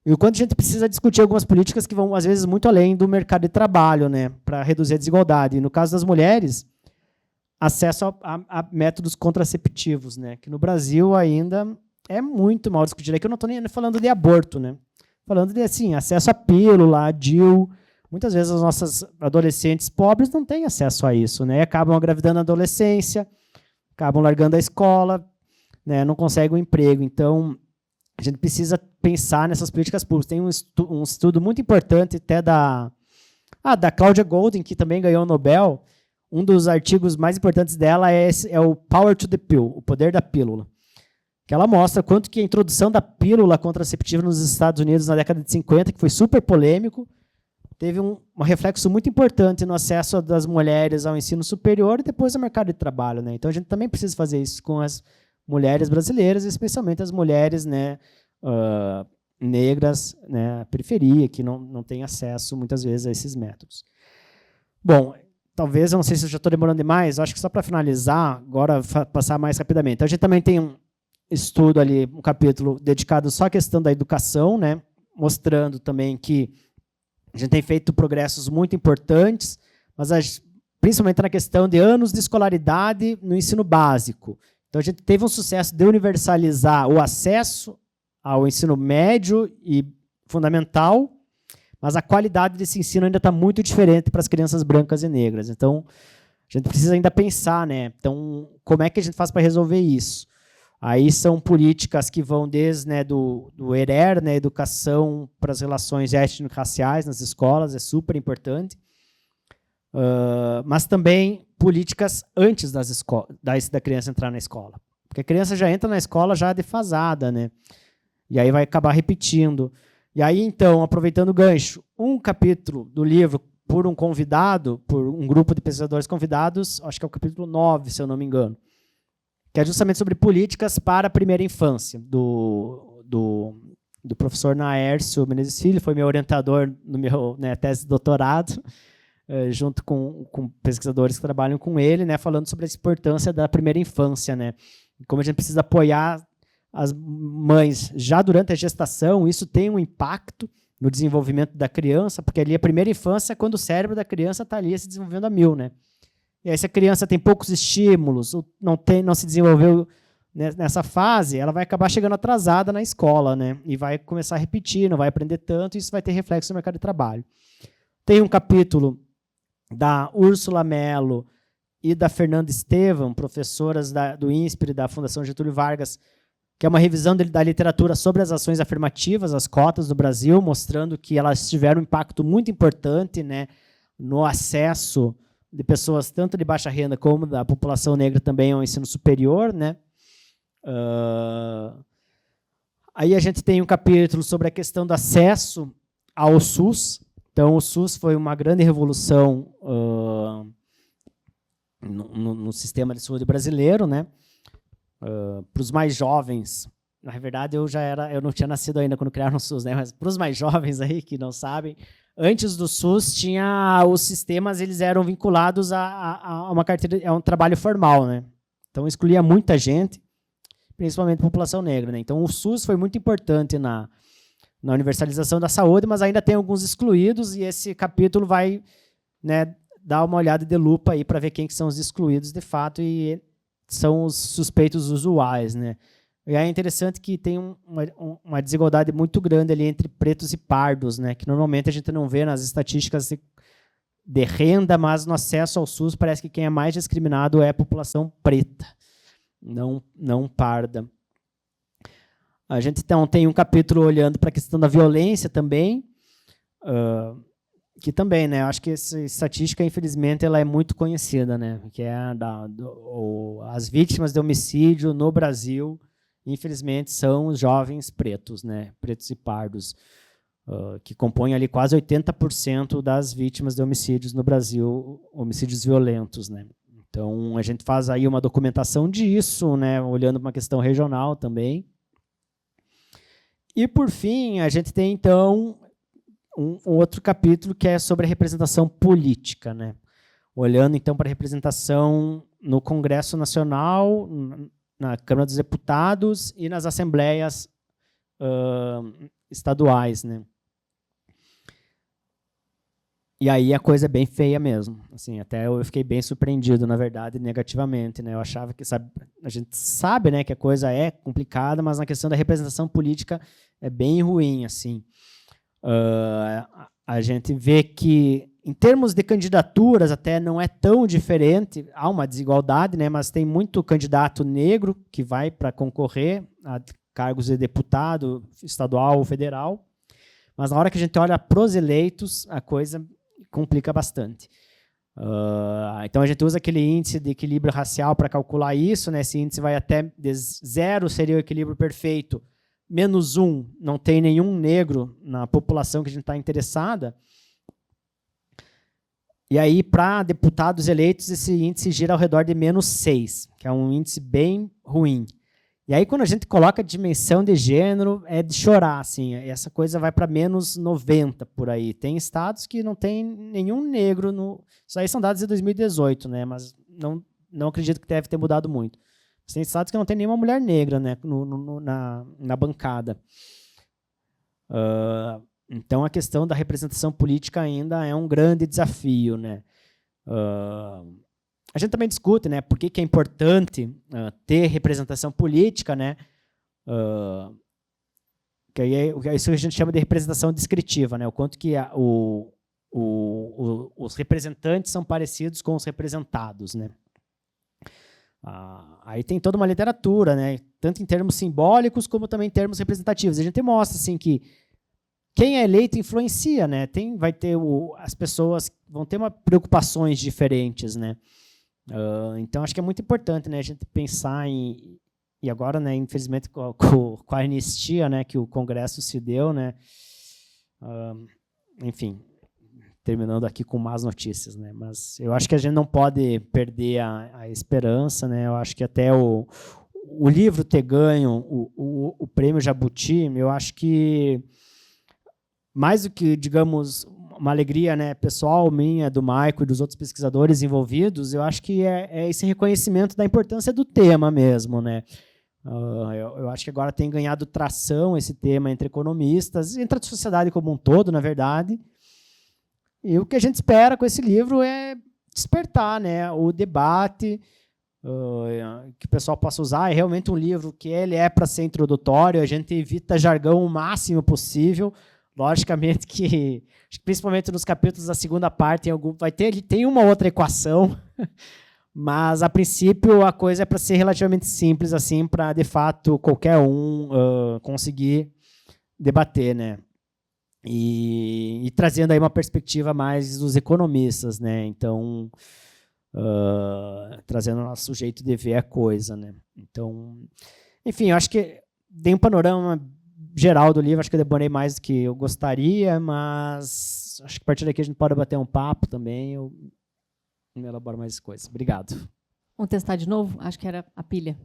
E o quanto a gente precisa discutir algumas políticas que vão, às vezes, muito além do mercado de trabalho, né, para reduzir a desigualdade. E no caso das mulheres, acesso a métodos contraceptivos, né, que no Brasil ainda é muito mal discutido. É que eu não estou nem falando de aborto, né, falando de assim, acesso à pílula, a DIU. Muitas vezes as nossas adolescentes pobres não têm acesso a isso, né, acabam engravidando na adolescência, acabam largando a escola, né, não conseguem um emprego. Então, a gente precisa pensar nessas políticas públicas. Tem um estudo muito importante até da Claudia Goldin, que também ganhou o Nobel. Um dos artigos mais importantes dela é o Power to the Pill, o poder da pílula, que ela mostra quanto que a introdução da pílula contraceptiva nos Estados Unidos na década de 50, que foi super polêmico, teve um reflexo muito importante no acesso das mulheres ao ensino superior e depois ao mercado de trabalho, né? Então, a gente também precisa fazer isso com as mulheres brasileiras, especialmente as mulheres, né, negras, né, periferia, que não têm acesso, muitas vezes, a esses métodos. Bom, talvez, eu não sei se eu já estou demorando demais, acho que só para finalizar, agora passar mais rapidamente. Então, a gente também tem um estudo ali, um capítulo dedicado só à questão da educação, né, mostrando também que a gente tem feito progressos muito importantes, mas principalmente na questão de anos de escolaridade no ensino básico. Então, a gente teve um sucesso de universalizar o acesso ao ensino médio e fundamental, mas a qualidade desse ensino ainda está muito diferente para as crianças brancas e negras. Então, a gente precisa ainda pensar, né? Então, como é que a gente faz para resolver isso? Aí são políticas que vão desde, né, do ERER, né, educação para as relações étnico-raciais nas escolas, é super importante, mas também políticas antes da criança entrar na escola. Porque a criança já entra na escola já defasada, né? E aí vai acabar repetindo. E aí, então, aproveitando o gancho, um capítulo do livro por um convidado, por um grupo de pesquisadores convidados, acho que é o capítulo 9, se eu não me engano, que é justamente sobre políticas para a primeira infância, do professor Naércio Menezes Filho, foi meu orientador no meu, né, tese de doutorado, junto com pesquisadores que trabalham com ele, né, falando sobre a importância da primeira infância, né, como a gente precisa apoiar as mães já durante a gestação. Isso tem um impacto no desenvolvimento da criança, porque ali a primeira infância é quando o cérebro da criança está ali se desenvolvendo a mil, né? E aí, se a criança tem poucos estímulos, ou não se desenvolveu nessa fase, ela vai acabar chegando atrasada na escola, né? E vai começar a repetir, não vai aprender tanto, e isso vai ter reflexo no mercado de trabalho. Tem um capítulo da Úrsula Mello e da Fernanda Estevam, professoras do INSPER e da Fundação Getúlio Vargas, que é uma revisão da literatura sobre as ações afirmativas, as cotas do Brasil, mostrando que elas tiveram um impacto muito importante, né, no acesso de pessoas tanto de baixa renda como da população negra também ao ensino superior, né? Aí a gente tem um capítulo sobre a questão do acesso ao SUS, Então, o SUS foi uma grande revolução no sistema de saúde brasileiro, né? Para os mais jovens, na verdade, eu não tinha nascido ainda quando criaram o SUS, né? Mas para os mais jovens aí que não sabem, antes do SUS tinha os sistemas, eles eram vinculados a uma carteira, a um trabalho formal, né? Então excluía muita gente, principalmente a população negra, né? Então o SUS foi muito importante na universalização da saúde, mas ainda tem alguns excluídos, e esse capítulo vai, né, dar uma olhada de lupa aí para ver quem que são os excluídos de fato e são os suspeitos usuais, né? E é interessante que tem uma desigualdade muito grande ali entre pretos e pardos, né? Que normalmente a gente não vê nas estatísticas de renda, mas no acesso ao SUS parece que quem é mais discriminado é a população preta, não parda. A gente então tem um capítulo olhando para a questão da violência também, que também, né, eu acho que essa estatística, infelizmente, ela é muito conhecida, né, que é as vítimas de homicídio no Brasil, infelizmente, são os jovens pretos, né, pretos e pardos, que compõem ali quase 80% das vítimas de homicídios no Brasil, homicídios violentos, né. Então, a gente faz aí uma documentação disso, né, olhando para uma questão regional também. E, por fim, a gente tem, então, um outro capítulo que é sobre a representação política, né? Olhando, então, para a representação no Congresso Nacional, na Câmara dos Deputados e nas assembleias estaduais, né? E aí a coisa é bem feia mesmo. Assim, até eu fiquei bem surpreendido, na verdade, negativamente, né? Eu achava que a gente sabe, né, que a coisa é complicada, mas na questão da representação política é bem ruim, assim. A gente vê que, em termos de candidaturas, até não é tão diferente. Há uma desigualdade, né, mas tem muito candidato negro que vai para concorrer a cargos de deputado estadual ou federal. Mas na hora que a gente olha para os eleitos, a coisa complica bastante. Então a gente usa aquele índice de equilíbrio racial para calcular isso, né? Esse índice vai até 0 seria o equilíbrio perfeito, -1 não tem nenhum negro na população que a gente está interessada. E aí, para deputados eleitos, esse índice gira ao redor de -6, que é um índice bem ruim. E aí, quando a gente coloca a dimensão de gênero, é de chorar, assim, essa coisa vai para -90 por aí. Tem estados que não tem nenhum negro no... Isso aí são dados de 2018, né? Mas não acredito que deve ter mudado muito. Mas tem estados que não tem nenhuma mulher negra, né, na bancada. Então, a questão da representação política ainda é um grande desafio, né? A gente também discute, né, por que é importante ter representação política, né, que aí é isso que a gente chama de representação descritiva, né, o quanto que os representantes são parecidos com os representados, né. Aí tem toda uma literatura, né, tanto em termos simbólicos como também em termos representativos. A gente mostra assim que quem é eleito influencia, né, vai ter as pessoas vão ter preocupações diferentes, né. Então, acho que é muito importante, né, a gente pensar e agora, né, infelizmente, com a anistia, né, que o Congresso se deu, né, enfim, terminando aqui com más notícias, né, mas eu acho que a gente não pode perder a esperança, né, eu acho que até o livro ter ganho o prêmio Jabuti, eu acho que mais do que, digamos, uma alegria, né, pessoal minha, do Maico e dos outros pesquisadores envolvidos, eu acho que é esse reconhecimento da importância do tema mesmo, né? Eu acho que agora tem ganhado tração esse tema entre economistas, entre a sociedade como um todo, na verdade. E o que a gente espera com esse livro é despertar, né, o debate, que o pessoal possa usar. É realmente um livro que ele é para ser introdutório, a gente evita jargão o máximo possível. Logicamente que, principalmente nos capítulos da segunda parte, tem uma outra equação, mas, a princípio, a coisa é para ser relativamente simples, assim, para, de fato, qualquer um conseguir debater, né? E trazendo aí uma perspectiva mais dos economistas, né? Então, trazendo o nosso jeito de ver a coisa, né? Então, enfim, eu acho que dei um panorama geral do livro, acho que eu demorei mais do que eu gostaria, mas mas acho que a partir daqui a gente pode bater um papo também, eu elaboro mais coisas. Obrigado. Vamos testar de novo? Acho que era a pilha.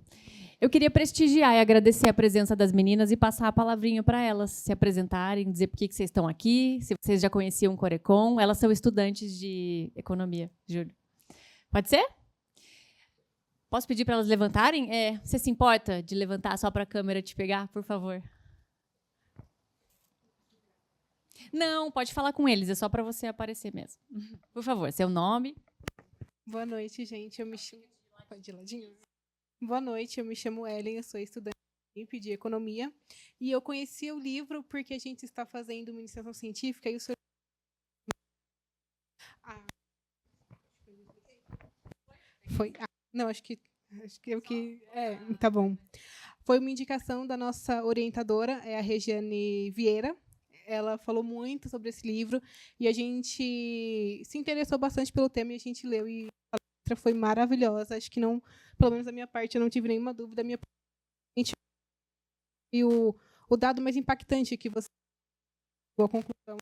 Eu queria prestigiar e agradecer a presença das meninas e passar a palavrinha para elas se apresentarem, dizer por que vocês estão aqui, se vocês já conheciam o Corecon. Elas são estudantes de economia, Júlio. Pode ser? Posso pedir para elas levantarem? Você se importa de levantar só para a câmera te pegar, por favor? Não, pode falar com eles, é só para você aparecer mesmo. Por favor, seu nome. Boa noite, gente. Eu me chamo... Pode ir ladinho. Boa noite, eu me chamo Ellen, eu sou estudante de economia. E eu conheci o livro porque a gente está fazendo uma iniciação científica e o senhor... Foi... não, acho que eu que... tá bom. Foi uma indicação da nossa orientadora, a Regiane Vieira. Ela falou muito sobre esse livro e a gente se interessou bastante pelo tema e a gente leu e a letra foi maravilhosa. Acho que não, pelo menos da minha parte, eu não tive nenhuma dúvida. E o dado mais impactante que você chegou à conclusão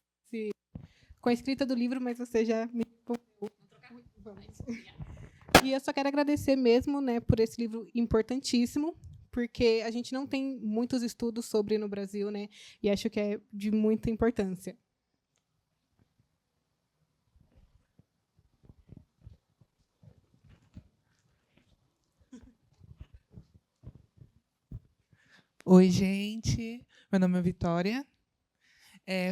com a escrita do livro, mas você já me E eu só quero agradecer mesmo, né, por esse livro importantíssimo, porque a gente não tem muitos estudos sobre no Brasil, né? E acho que é de muita importância. Oi, gente. Meu nome é Vitória.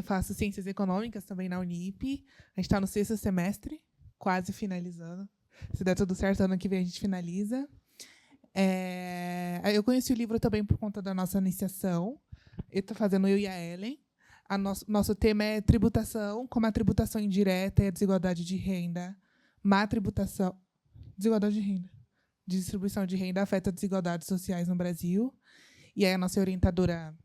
Faço Ciências Econômicas também na Unip. A gente está no 6º semestre, quase finalizando. Se der tudo certo, ano que vem a gente finaliza. Eu conheci o livro também por conta da nossa iniciação. Eu estou fazendo eu e a Ellen. Nosso tema é tributação, como a tributação indireta e a desigualdade de renda. Má tributação, desigualdade de renda, distribuição de renda afeta desigualdades sociais no Brasil. E aí a nossa orientadora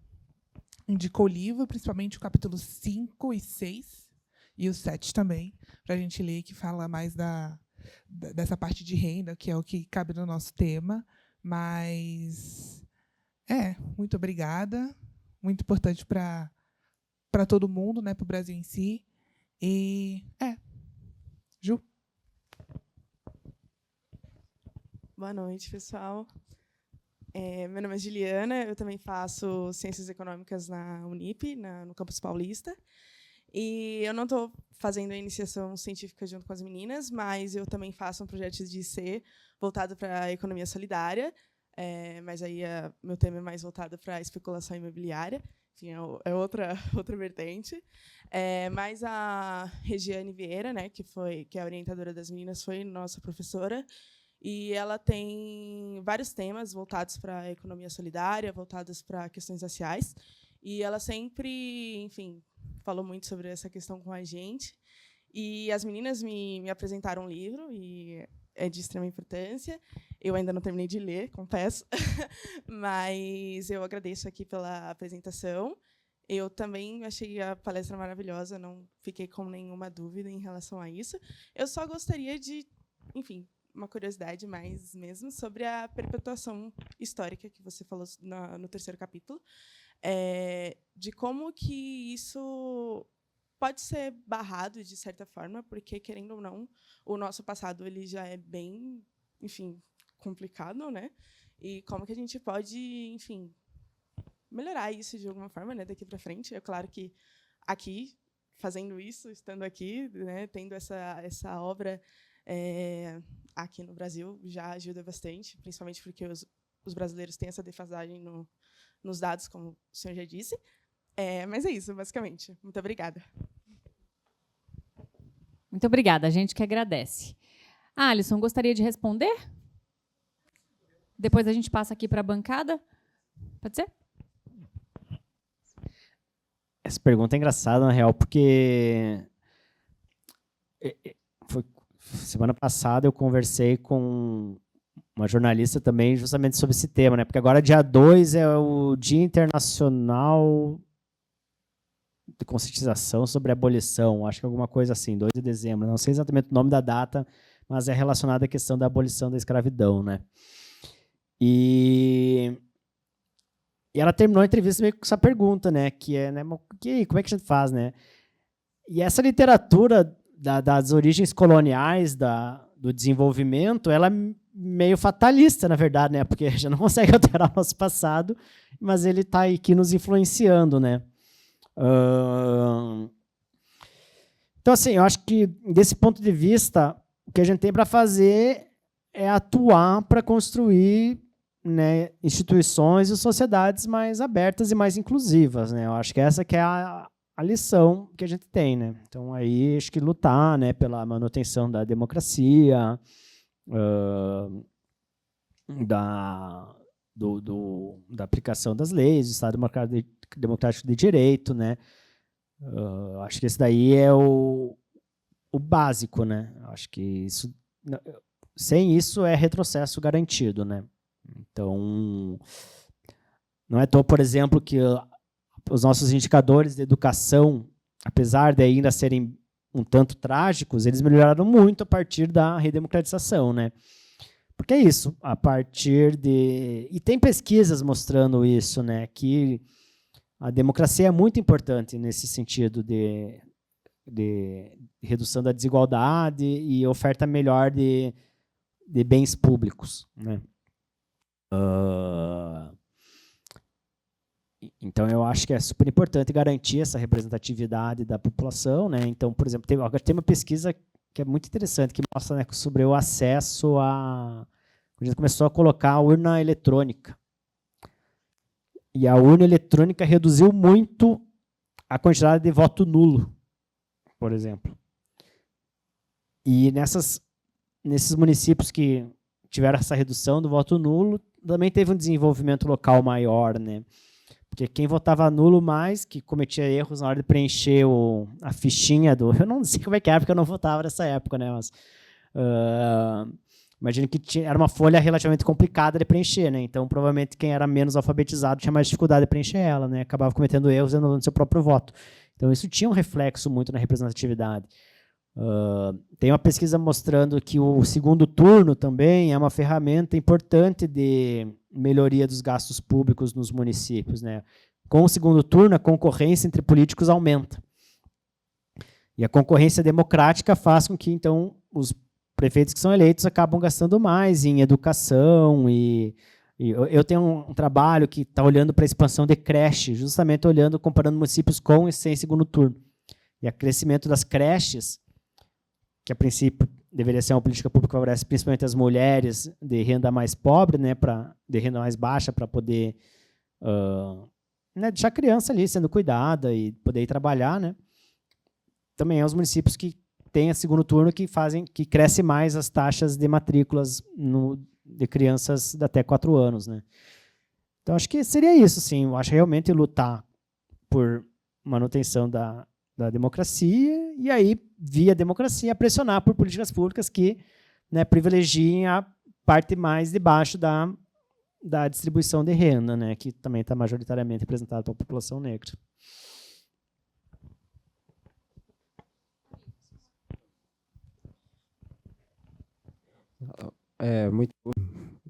indicou o livro, principalmente o capítulo 5 e 6, e o 7 também, para a gente ler, que fala mais dessa parte de renda, que é o que cabe no nosso tema. Mas, muito obrigada. Muito importante para todo mundo, né, para o Brasil em si. E, Ju. Boa noite, pessoal. Meu nome é Juliana, eu também faço Ciências Econômicas na Unip, no Campus Paulista. E eu não estou fazendo a iniciação científica junto com as meninas, mas eu também faço um projeto de IC voltado para a economia solidária, mas aí meu tema é mais voltado para a especulação imobiliária, enfim, é outra vertente. Mas a Regiane Vieira, né, que é a orientadora das meninas, foi nossa professora, e ela tem vários temas voltados para a economia solidária, voltados para questões raciais, e ela sempre, enfim, falou muito sobre essa questão com a gente. E as meninas me apresentaram um livro, e é de extrema importância. Eu ainda não terminei de ler, confesso, mas eu agradeço aqui pela apresentação. Eu também achei a palestra maravilhosa, não fiquei com nenhuma dúvida em relação a isso. Eu só gostaria de, enfim, uma curiosidade mais mesmo sobre a perpetuação histórica que você falou no 3º capítulo, de como que isso pode ser barrado de certa forma, porque, querendo ou não, o nosso passado ele já é bem, enfim, complicado, né? E como que a gente pode, enfim, melhorar isso de alguma forma, né, daqui para frente. É claro que aqui, fazendo isso, estando aqui, né, tendo essa obra aqui no Brasil, já ajuda bastante, principalmente porque os brasileiros têm essa defasagem nos dados, como o senhor já disse. Mas é isso, basicamente. Muito obrigada. Muito obrigada, a gente que agradece. Alisson, gostaria de responder? Depois a gente passa aqui para a bancada. Pode ser? Essa pergunta é engraçada, na real, porque semana passada eu conversei com uma jornalista também justamente sobre esse tema, né? Porque agora dia 2 é o Dia Internacional de Conscientização sobre a Abolição, acho que é alguma coisa assim, 2 de dezembro, não sei exatamente o nome da data, mas é relacionado à questão da abolição da escravidão, né? E ela terminou a entrevista meio com essa pergunta, né? Que é, né, como é que a gente faz, né? E essa literatura das origens coloniais, do desenvolvimento, ela é meio fatalista, na verdade, né? Porque a gente não consegue alterar o nosso passado, mas ele está aqui nos influenciando, né? Então, assim, eu acho que, desse ponto de vista, o que a gente tem para fazer é atuar para construir, né, instituições e sociedades mais abertas e mais inclusivas, né? Eu acho que essa que é a lição que a gente tem, né? Então, aí, acho que lutar, né, pela manutenção da democracia, da aplicação das leis, do Estado Democrático de Direito, né? Acho que esse daí é o básico, né? Acho que isso, sem isso é retrocesso garantido, né? Então, não é à toa, por exemplo, que os nossos indicadores de educação, apesar de ainda serem um tanto trágicos, eles melhoraram muito a partir da redemocratização, né? Porque é isso, a partir de... E tem pesquisas mostrando isso, né? Que a democracia é muito importante nesse sentido de redução da desigualdade e oferta melhor de bens públicos, né? Então, eu acho que é super importante garantir essa representatividade da população, né? Então, por exemplo, tem uma pesquisa que é muito interessante, que mostra, né, sobre o acesso a... A gente começou a colocar a urna eletrônica. E a urna eletrônica reduziu muito a quantidade de voto nulo, por exemplo. E nesses municípios que tiveram essa redução do voto nulo, também teve um desenvolvimento local maior, né? Porque quem votava nulo mais, que cometia erros na hora de preencher a fichinha do... Eu não sei como é que era, porque eu não votava nessa época, né? Mas imagino que era uma folha relativamente complicada de preencher, né? Então, provavelmente, quem era menos alfabetizado tinha mais dificuldade de preencher ela, né? Acabava cometendo erros e anulando seu próprio voto. Então, isso tinha um reflexo muito na representatividade. Tem uma pesquisa mostrando que o segundo turno também é uma ferramenta importante de melhoria dos gastos públicos nos municípios, né? Com o segundo turno, a concorrência entre políticos aumenta. E a concorrência democrática faz com que, então, os prefeitos que são eleitos acabam gastando mais em educação. E eu tenho um trabalho que está olhando para a expansão de creche, justamente comparando municípios com e sem segundo turno. E o crescimento das creches, que a princípio deveria ser uma política pública que favorece principalmente as mulheres de renda mais pobre, né, de renda mais baixa, para poder né, deixar a criança ali sendo cuidada e poder ir trabalhar, né. Também é os municípios que têm a segundo turno que cresce mais as taxas de matrículas de crianças de até 4 anos, né. Então, acho que seria isso, sim. Eu acho realmente lutar por manutenção da democracia e aí, via democracia, pressionar por políticas públicas que, né, privilegiem a parte mais de baixo da distribuição de renda, né, que também está majoritariamente representada pela população negra. Muito.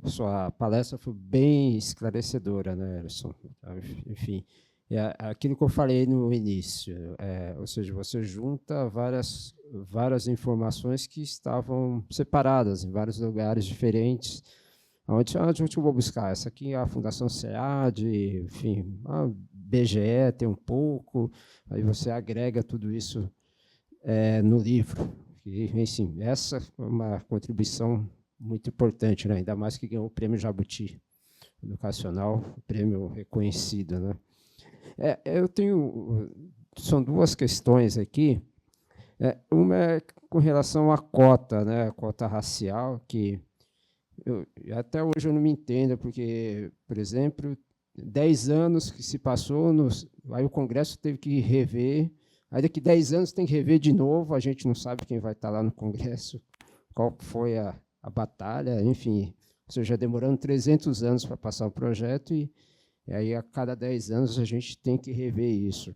Sua palestra foi bem esclarecedora, né, Erson? Enfim, aquilo que eu falei no início, ou seja, você junta várias informações que estavam separadas em vários lugares diferentes. Onde eu vou buscar? Essa aqui é a Fundação SEAD, enfim, a BGE tem um pouco, aí você agrega tudo isso no livro. E, enfim, essa é uma contribuição muito importante, né? Ainda mais que ganhou o Prêmio Jabuti Educacional, prêmio reconhecido, né? São duas questões aqui. Uma é com relação à cota, né? A cota racial, que até hoje eu não me entendo, porque, por exemplo, 10 anos que se passou, aí o Congresso teve que rever, aí daqui 10 anos tem que rever de novo, a gente não sabe quem vai estar lá no Congresso, qual foi a batalha, enfim, ou seja, demorando 300 anos para passar o projeto e aí a cada 10 anos a gente tem que rever isso.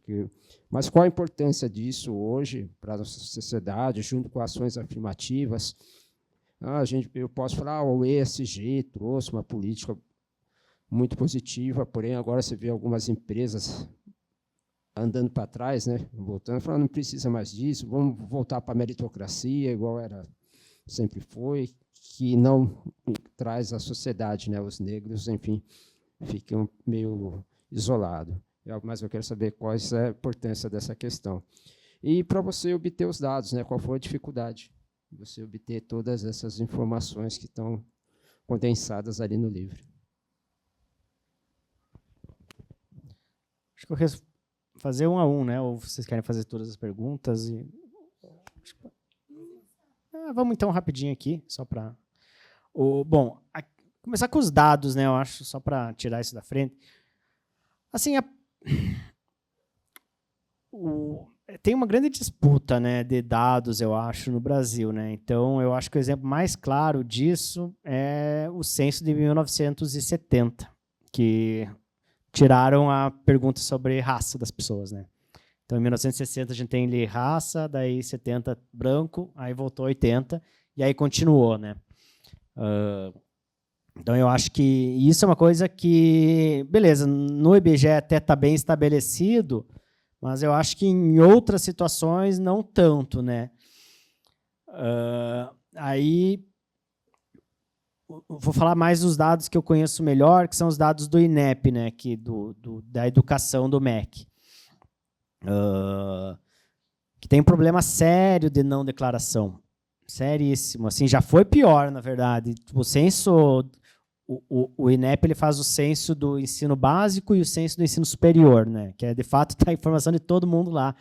Mas qual a importância disso hoje para a nossa sociedade, junto com ações afirmativas? Eu posso falar, o ESG trouxe uma política muito positiva, porém agora você vê algumas empresas andando para trás, né, voltando, falando, não precisa mais disso, vamos voltar para a meritocracia, igual era, sempre foi, que não traz à sociedade, né, os negros, enfim, ficam meio isolados. Mas eu quero saber qual é a importância dessa questão. E para você obter os dados, né, qual foi a dificuldade de você obter todas essas informações que estão condensadas ali no livro? Acho que eu vou fazer um a um, né? Ou vocês querem fazer todas as perguntas? Vamos então rapidinho aqui, só para... Bom, começar com os dados, né? Eu acho, só para tirar isso da frente. Assim, tem uma grande disputa, né, de dados, eu acho, no Brasil, né? Então, eu acho que o exemplo mais claro disso é o censo de 1970, que tiraram a pergunta sobre raça das pessoas, né? Então, em 1960 a gente tem ali raça, daí 70 branco, aí voltou 80 e aí continuou, né? Então, eu acho que isso é uma coisa que, beleza, no IBGE até está bem estabelecido, mas eu acho que em outras situações não tanto, né? Aí vou falar mais dos dados que eu conheço melhor, que são os dados do INEP, né? Que da educação do MEC. Que tem um problema sério de não declaração. Seríssimo. Assim, já foi pior, na verdade. O censo, o INEP ele faz o censo do ensino básico e o censo do ensino superior, né? Que é, de fato, tá a informação de todo mundo lá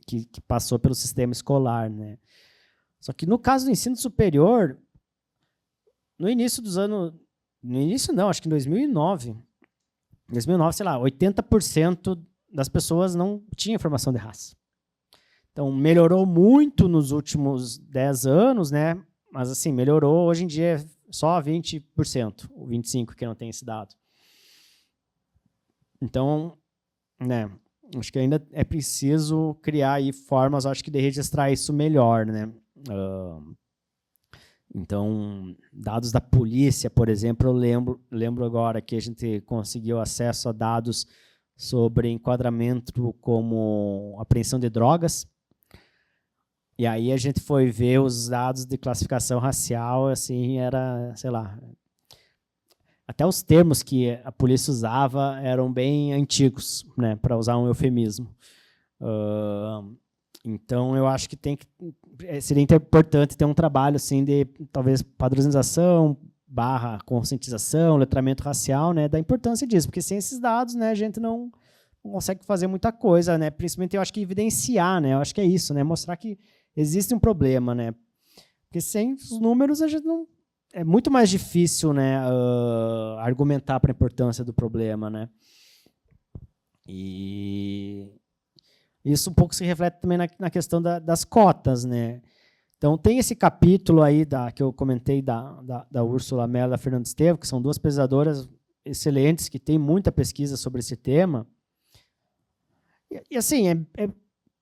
que passou pelo sistema escolar, né? Só que no caso do ensino superior, no início dos anos... No início não, acho que em 2009, sei lá, 80% das pessoas não tinham informação de raça. Então, melhorou muito nos últimos 10 anos, né? Mas, assim, melhorou. Hoje em dia é só 20%, ou 25% que não tem esse dado. Então, né, acho que ainda é preciso criar aí formas, acho que, de registrar isso melhor, né? Então, dados da polícia, por exemplo, eu lembro agora que a gente conseguiu acesso a dados sobre enquadramento como apreensão de drogas. E aí a gente foi ver os dados de classificação racial, assim, era, sei lá, até os termos que a polícia usava eram bem antigos, né, para usar um eufemismo. Então, eu acho que seria importante ter um trabalho assim, de, talvez, padronização, /conscientização, letramento racial, né, da importância disso, porque sem esses dados, né, a gente não consegue fazer muita coisa, né, principalmente eu acho que evidenciar, né, eu acho que é isso, né, mostrar que existe um problema, né, porque sem os números a gente não... É muito mais difícil, né, argumentar para a importância do problema, né. E isso um pouco se reflete também na questão das cotas, né. Então, tem esse capítulo aí que eu comentei da Úrsula Mello e da Fernanda Estevam, que são duas pesquisadoras excelentes, que têm muita pesquisa sobre esse tema. E assim, é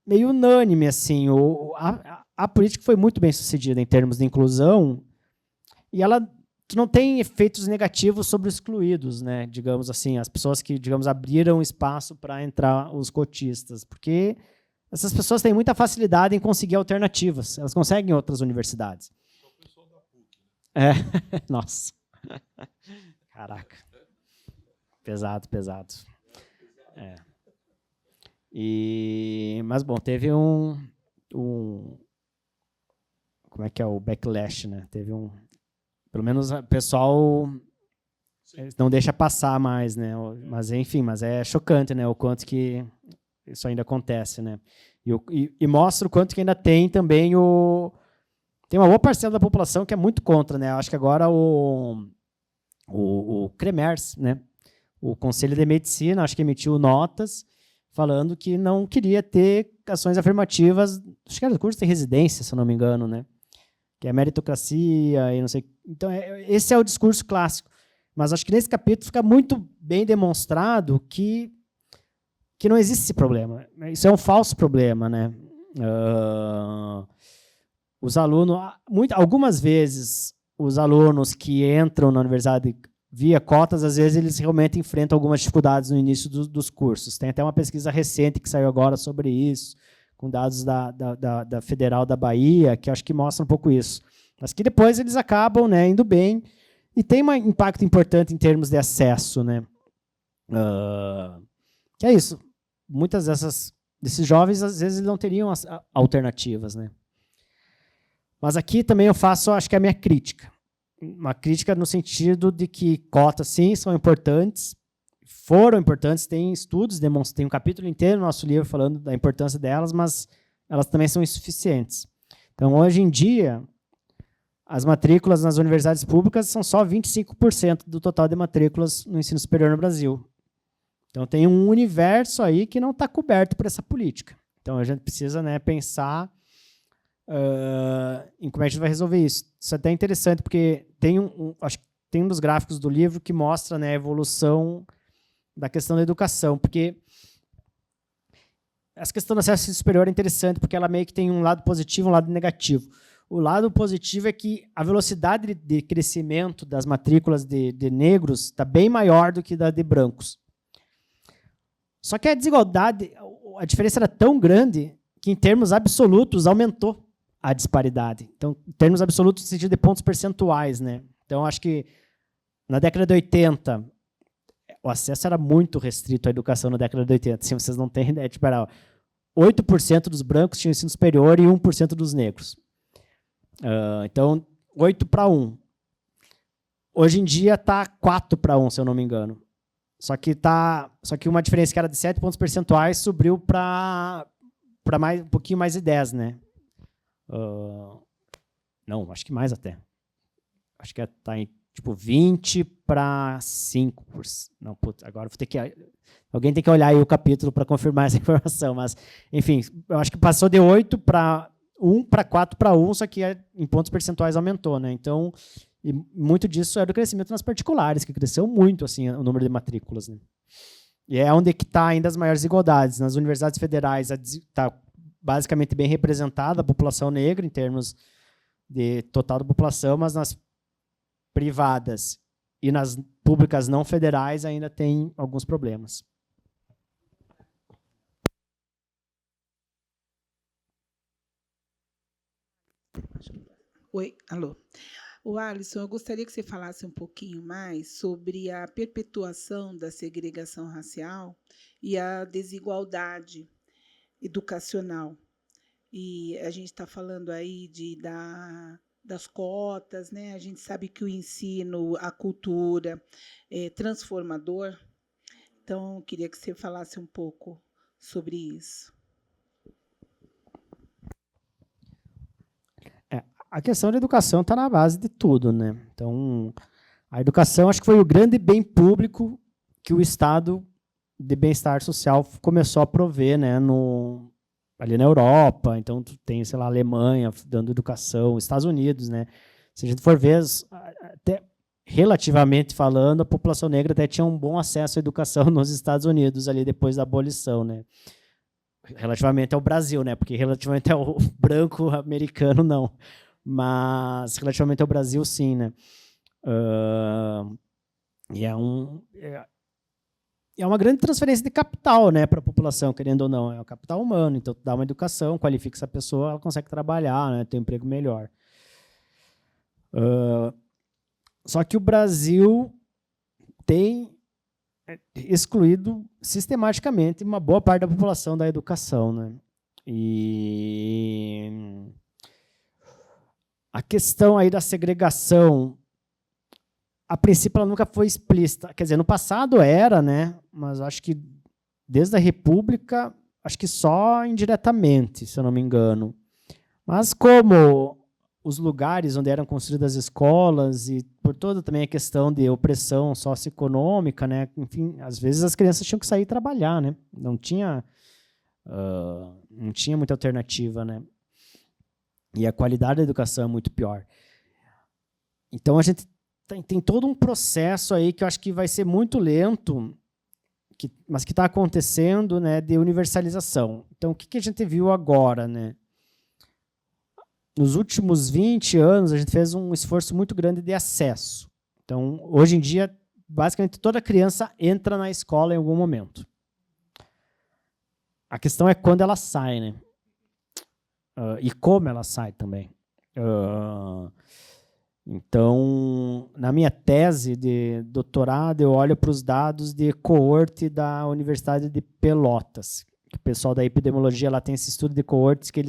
meio unânime, assim, a política foi muito bem sucedida em termos de inclusão, e ela não tem efeitos negativos sobre os excluídos, né? Digamos assim, as pessoas que, digamos, abriram espaço para entrar os cotistas, porque essas pessoas têm muita facilidade em conseguir alternativas, elas conseguem em outras universidades. Nossa. Caraca. Pesado. Mas, bom, teve como é que é o backlash, né? Teve pelo menos o pessoal não deixa passar mais, né? Mas, enfim, mas é chocante, né? O quanto que isso ainda acontece, né? E mostra o quanto que ainda tem também tem uma boa parcela da população que é muito contra, né? Acho que agora o CREMERS, né? O Conselho de Medicina, acho que emitiu notas falando que não queria ter ações afirmativas, acho que era do curso de residência, se eu não me engano, né? Que é meritocracia e não sei. Então, esse é o discurso clássico. Mas acho que nesse capítulo fica muito bem demonstrado que não existe esse problema. Isso é um falso problema, né? Os alunos, algumas vezes, os alunos que entram na universidade via cotas, às vezes eles realmente enfrentam algumas dificuldades no início dos cursos. Tem até uma pesquisa recente que saiu agora sobre isso, com dados da Federal da Bahia, que acho que mostra um pouco isso. Mas que depois eles acabam, né, indo bem, e tem um impacto importante em termos de acesso, né? Que é isso. Muitas desses jovens, às vezes, não teriam alternativas, né? Mas aqui também eu faço, acho que a minha crítica. Uma crítica no sentido de que cotas, sim, são importantes, foram importantes, tem estudos, tem um capítulo inteiro no nosso livro falando da importância delas, mas elas também são insuficientes. Então, hoje em dia, as matrículas nas universidades públicas são só 25% do total de matrículas no ensino superior no Brasil. Então, tem um universo aí que não está coberto por essa política. Então, a gente precisa, né, pensar em como é que a gente vai resolver isso. Isso é até interessante, porque acho que tem um dos gráficos do livro que mostra, né, a evolução da questão da educação, porque essa questão do acesso ao ensino superior é interessante, porque ela meio que tem um lado positivo e um lado negativo. O lado positivo é que a velocidade de crescimento das matrículas de negros está bem maior do que da de brancos. Só que a desigualdade, a diferença era tão grande que, em termos absolutos, aumentou a disparidade. Então, em termos absolutos, no sentido de pontos percentuais, né? Então, acho que na década de 80, o acesso era muito restrito à educação na década de 80. Se vocês não têm ideia, tipo, era 8% dos brancos tinham ensino superior e 1% dos negros. Então, 8-1. Hoje em dia está 4-1, se eu não me engano. Só que uma diferença que era de 7 pontos percentuais subiu para um pouquinho mais de 10, né? Não, acho que mais até. Acho que está em tipo 20-5. Não, putz, agora vou ter que... Alguém tem que olhar aí o capítulo para confirmar essa informação. Mas, enfim, eu acho que passou de 8 para 1 para 4-1, só que em pontos percentuais aumentou, né? Então, e muito disso é do crescimento nas particulares, que cresceu muito assim, o número de matrículas, né? E é onde está ainda as maiores desigualdades. Nas universidades federais está basicamente bem representada a população negra em termos de total da população, mas nas privadas e nas públicas não federais ainda tem alguns problemas. Oi, alô. O Alisson, eu gostaria que você falasse um pouquinho mais sobre a perpetuação da segregação racial e a desigualdade educacional. E a gente está falando aí das cotas, né? A gente sabe que o ensino, a cultura é transformador. Então, eu queria que você falasse um pouco sobre isso. A questão da educação está na base de tudo, né? Então, a educação acho que foi o grande bem público que o Estado de bem-estar social começou a prover, né? Ali na Europa, então tem, sei lá, a Alemanha dando educação, Estados Unidos, né? Se a gente for ver, até relativamente falando, a população negra até tinha um bom acesso à educação nos Estados Unidos ali depois da abolição, né? Relativamente ao Brasil, né? Porque relativamente ao branco americano não, mas relativamente ao Brasil sim, né? E é uma grande transferência de capital, né, para a população, querendo ou não. É o capital humano, então dá uma educação, qualifica essa pessoa, ela consegue trabalhar, né, ter um emprego melhor. Só que o Brasil tem excluído sistematicamente uma boa parte da população da educação, né? E a questão aí da segregação, a princípio ela nunca foi explícita. Quer dizer, no passado era, né? Mas acho que desde a República, acho que só indiretamente, se eu não me engano. Mas como os lugares onde eram construídas as escolas e por toda também a questão de opressão socioeconômica, né? Enfim, às vezes as crianças tinham que sair trabalhar, né? Não tinha muita alternativa, né? E a qualidade da educação é muito pior. Então a gente tem todo um processo aí que eu acho que vai ser muito lento, mas que está acontecendo, né, de universalização. Então, o que a gente viu agora, né? Nos últimos 20 anos, a gente fez um esforço muito grande de acesso. Então, hoje em dia, basicamente toda criança entra na escola em algum momento. A questão é quando ela sai, né? E como ela sai também. Então, na minha tese de doutorado, eu olho para os dados de coorte da Universidade de Pelotas. O pessoal da epidemiologia lá tem esse estudo de coortes que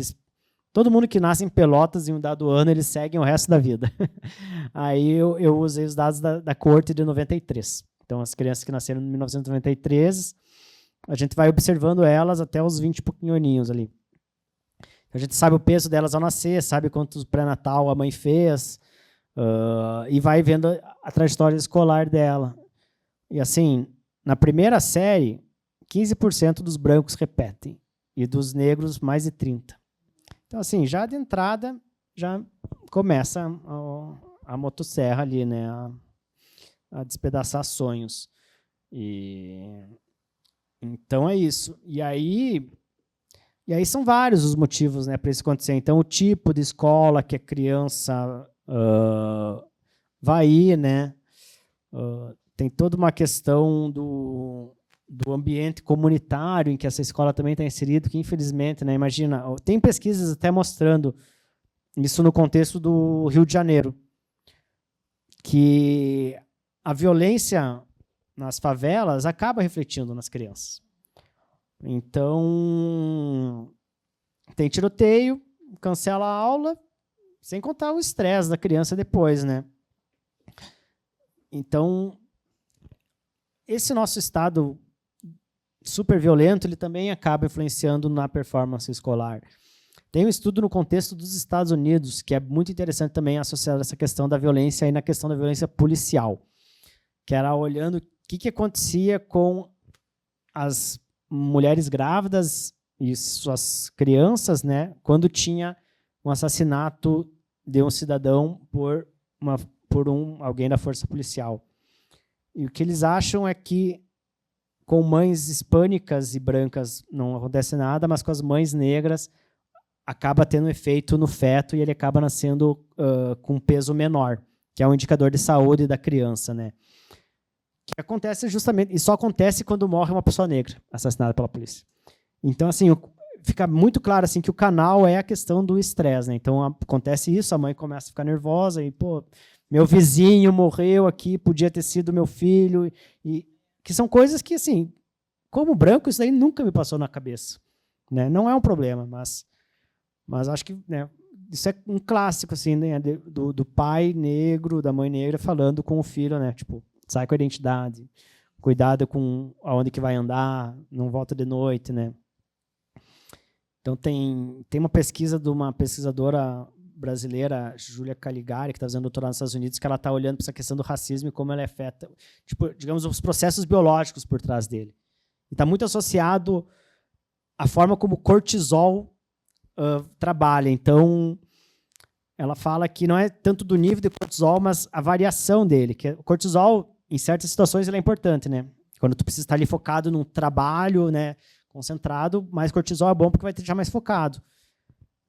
todo mundo que nasce em Pelotas em um dado ano, eles seguem o resto da vida. Aí eu usei os dados da coorte de 93. Então, as crianças que nasceram em 1993, a gente vai observando elas até os 20 e pouquinho aninhos ali. A gente sabe o peso delas ao nascer, sabe quantos pré-natal a mãe fez, e vai vendo a trajetória escolar dela. E assim, na primeira série, 15% dos brancos repetem, e dos negros, mais de 30%. Então, assim, já de entrada, já começa a motosserra ali, né, a despedaçar sonhos. Então, é isso. E aí são vários os motivos, né, para isso acontecer. Então, o tipo de escola que a criança vai ir, né, tem toda uma questão do ambiente comunitário em que essa escola também está inserida, que infelizmente, né, imagina, tem pesquisas até mostrando isso no contexto do Rio de Janeiro, que a violência nas favelas acaba refletindo nas crianças. Então, tem tiroteio, cancela a aula, sem contar o estresse da criança depois, né? Então, esse nosso estado super violento, ele também acaba influenciando na performance escolar. Tem um estudo no contexto dos Estados Unidos, que é muito interessante também associado a essa questão da violência e na questão da violência policial, que era olhando o que acontecia com as mulheres grávidas e suas crianças, né, quando tinha um assassinato de um cidadão por alguém da força policial. E o que eles acham é que com mães hispânicas e brancas não acontece nada, mas com as mães negras acaba tendo um efeito no feto e ele acaba nascendo com um peso menor, que é um indicador de saúde da criança, né? Que acontece justamente, e só acontece quando morre uma pessoa negra assassinada pela polícia. Então, assim, fica muito claro assim que o canal é a questão do estresse, né? Então acontece isso, a mãe começa a ficar nervosa e, pô, meu vizinho morreu aqui, podia ter sido meu filho, e que são coisas que, assim, como branco, isso daí nunca me passou na cabeça, né? Não é um problema, mas acho que, né, isso é um clássico, assim, né, do pai negro, da mãe negra falando com o filho, né? Tipo, sai com a identidade, cuidado com aonde que vai andar, não volta de noite, né? Então tem uma pesquisa de uma pesquisadora brasileira, Júlia Caligari, que está fazendo doutorado nos Estados Unidos, que ela está olhando para essa questão do racismo e como ela afeta, tipo, digamos, os processos biológicos por trás dele. E está muito associado à forma como o cortisol trabalha. Então, ela fala que não é tanto do nível de cortisol, mas a variação dele. Que o cortisol, em certas situações, ele é importante, né? Quando tu precisa estar ali focado num trabalho, né, concentrado, mais cortisol é bom porque vai te deixar mais focado.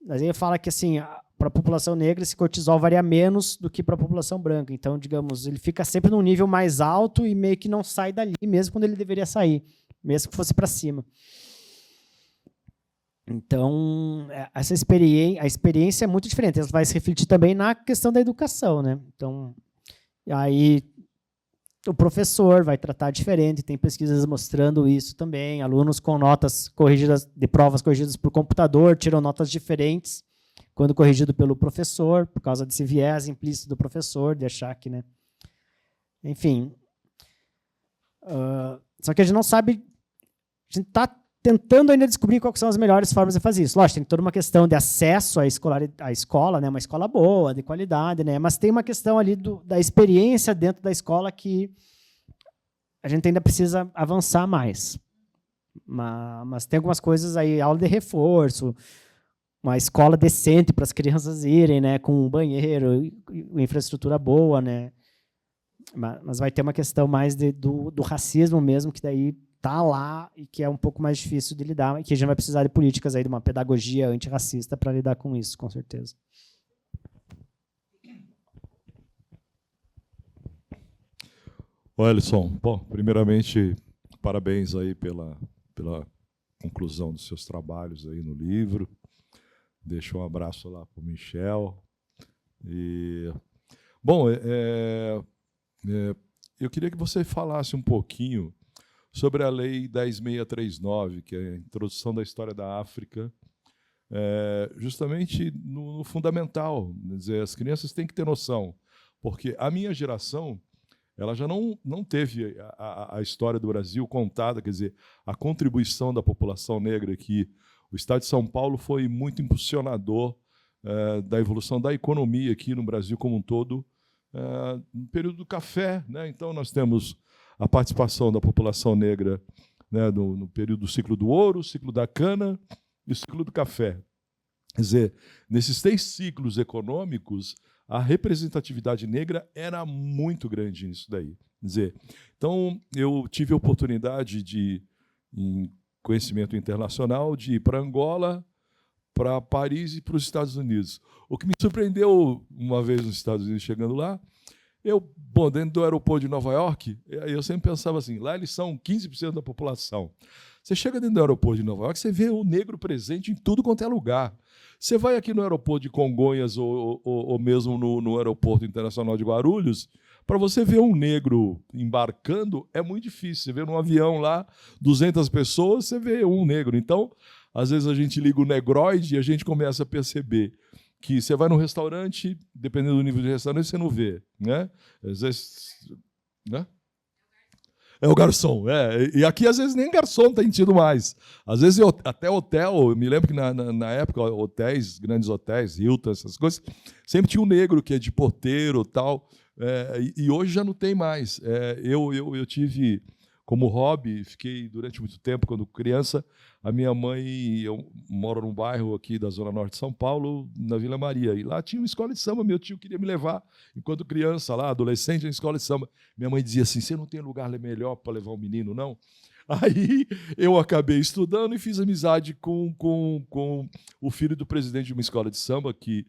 Mas ele fala que, assim, para a população negra, esse cortisol varia menos do que para a população branca. Então, digamos, ele fica sempre num nível mais alto e meio que não sai dali, mesmo quando ele deveria sair, mesmo que fosse para cima. Então, a experiência é muito diferente. Ela vai se refletir também na questão da educação, né? Então, aí o professor vai tratar diferente, tem pesquisas mostrando isso também. Alunos com notas corrigidas, de provas corrigidas por computador, tiram notas diferentes quando corrigido pelo professor, por causa desse viés implícito do professor, de achar que, né? Enfim. Só que a gente não sabe, a gente está tentando ainda descobrir quais são as melhores formas de fazer isso. Lógico, tem toda uma questão de acesso à escola, né? Uma escola boa, de qualidade, né? Mas tem uma questão ali da experiência dentro da escola que a gente ainda precisa avançar mais. Mas tem algumas coisas aí, aula de reforço, uma escola decente para as crianças irem, né? Com um banheiro, infraestrutura boa, né? Mas vai ter uma questão mais do racismo mesmo, que daí está lá e que é um pouco mais difícil de lidar, e que a gente vai precisar de políticas aí, de uma pedagogia antirracista para lidar com isso, com certeza. Alisson, bom, primeiramente, parabéns aí pela conclusão dos seus trabalhos aí no livro. Deixo um abraço lá para o Michel. Bom, eu queria que você falasse um pouquinho sobre a Lei 10.639, que é a introdução da história da África, justamente no fundamental. Quer dizer, as crianças têm que ter noção, porque a minha geração ela já não teve a história do Brasil contada, quer dizer, a contribuição da população negra aqui. O Estado de São Paulo foi muito impulsionador da evolução da economia aqui no Brasil como um todo, no período do café, né? Então, nós temos a participação da população negra, né, no período do ciclo do ouro, o ciclo da cana e o ciclo do café. Quer dizer, nesses 3 ciclos econômicos, a representatividade negra era muito grande nisso daí. Quer dizer, então, eu tive a oportunidade em conhecimento internacional, de ir para Angola, para Paris e para os Estados Unidos. O que me surpreendeu uma vez nos Estados Unidos, chegando lá, dentro do aeroporto de Nova York, eu sempre pensava assim, lá eles são 15% da população. Você chega dentro do aeroporto de Nova York, você vê o negro presente em tudo quanto é lugar. Você vai aqui no aeroporto de Congonhas ou mesmo no aeroporto internacional de Guarulhos, para você ver um negro embarcando é muito difícil. Você vê num avião lá, 200 pessoas, você vê um negro. Então, às vezes a gente liga o negroide e a gente começa a perceber que você vai num restaurante, dependendo do nível de restaurante, você não vê, né? Às vezes, né? É o garçom, E aqui, às vezes, nem garçom tem tido mais. Às vezes, até hotel, eu me lembro que na época, hotéis, grandes hotéis, Hilton, essas coisas, sempre tinha um negro que é de porteiro e tal, e hoje já não tem mais. Eu tive como hobby, fiquei durante muito tempo, quando criança, a minha mãe, eu moro num bairro aqui da Zona Norte de São Paulo, na Vila Maria, e lá tinha uma escola de samba, meu tio queria me levar, enquanto criança lá, adolescente, na escola de samba. Minha mãe dizia assim, você não tem lugar melhor para levar um menino, não? Aí eu acabei estudando e fiz amizade com o filho do presidente de uma escola de samba, que